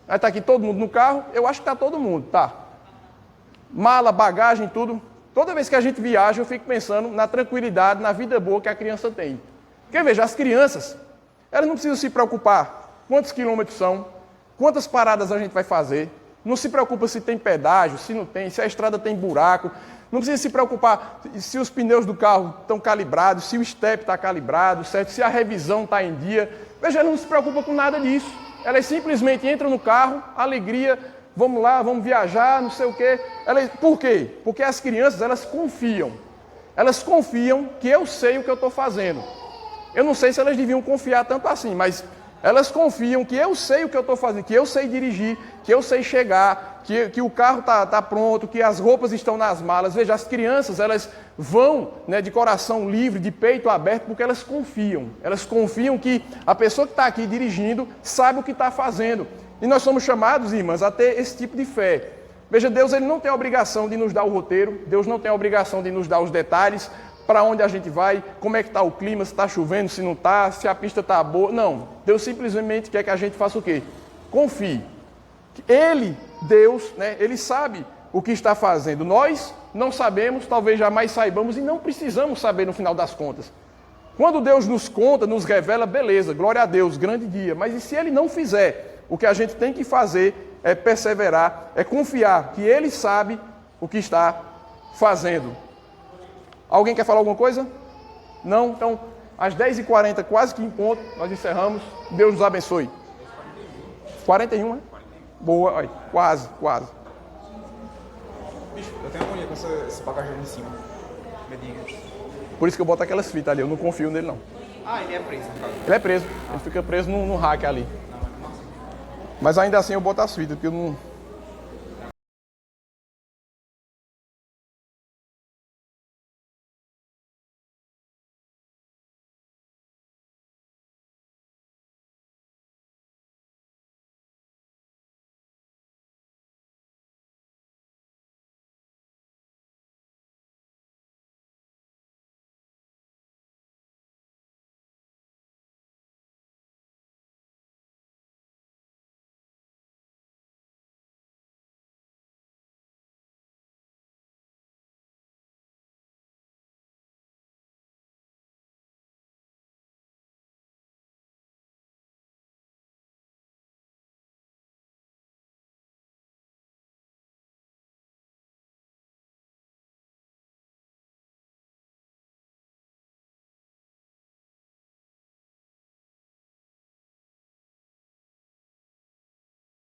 Aí está aqui todo mundo no carro, eu acho que está todo mundo, tá. Mala, bagagem, tudo. Toda vez que a gente viaja, eu fico pensando na tranquilidade, na vida boa que a criança tem. Porque veja, as crianças, elas não precisam se preocupar quantos quilômetros são, quantas paradas a gente vai fazer. Não se preocupa se tem pedágio, se não tem, se a estrada tem buraco. Não precisa se preocupar se os pneus do carro estão calibrados, se o step está calibrado, certo? Se a revisão está em dia. Veja, ela não se preocupa com nada disso. Elas simplesmente entram no carro, alegria, vamos lá, vamos viajar, não sei o quê. Por quê? Porque as crianças, elas confiam. Elas confiam que eu sei o que eu estou fazendo. Eu não sei se elas deviam confiar tanto assim, mas elas confiam que eu sei o que eu estou fazendo, que eu sei dirigir, que eu sei chegar, que o carro está pronto, que as roupas estão nas malas. Veja, as crianças, elas vão de coração livre, de peito aberto, porque elas confiam. Elas confiam que a pessoa que está aqui dirigindo sabe o que está fazendo. E nós somos chamados, irmãs, a ter esse tipo de fé. Veja, Deus ele não tem a obrigação de nos dar o roteiro, Deus não tem a obrigação de nos dar os detalhes, para onde a gente vai, como é que está o clima, se está chovendo, se não está, se a pista está boa. Não. Deus simplesmente quer que a gente faça o quê? Confie. Ele, Deus, né, Ele sabe o que está fazendo. Nós não sabemos, talvez jamais saibamos e não precisamos saber no final das contas. Quando Deus nos conta, nos revela, beleza, glória a Deus, grande dia. Mas e se Ele não fizer? O que a gente tem que fazer é perseverar, é confiar que Ele sabe o que está fazendo. Alguém quer falar alguma coisa? Não? Então, às 10h40, quase que em ponto, nós encerramos. Deus nos abençoe. 41, né? Boa, olha, quase. Bicho, eu tenho agonia com esse bagageiro em cima. Medinho. Por isso que eu boto aquelas fitas ali, eu não confio nele não. Ah, ele é preso, no caso. Ele é preso, ele fica preso no rack ali. Mas ainda assim eu boto as fitas, porque eu não...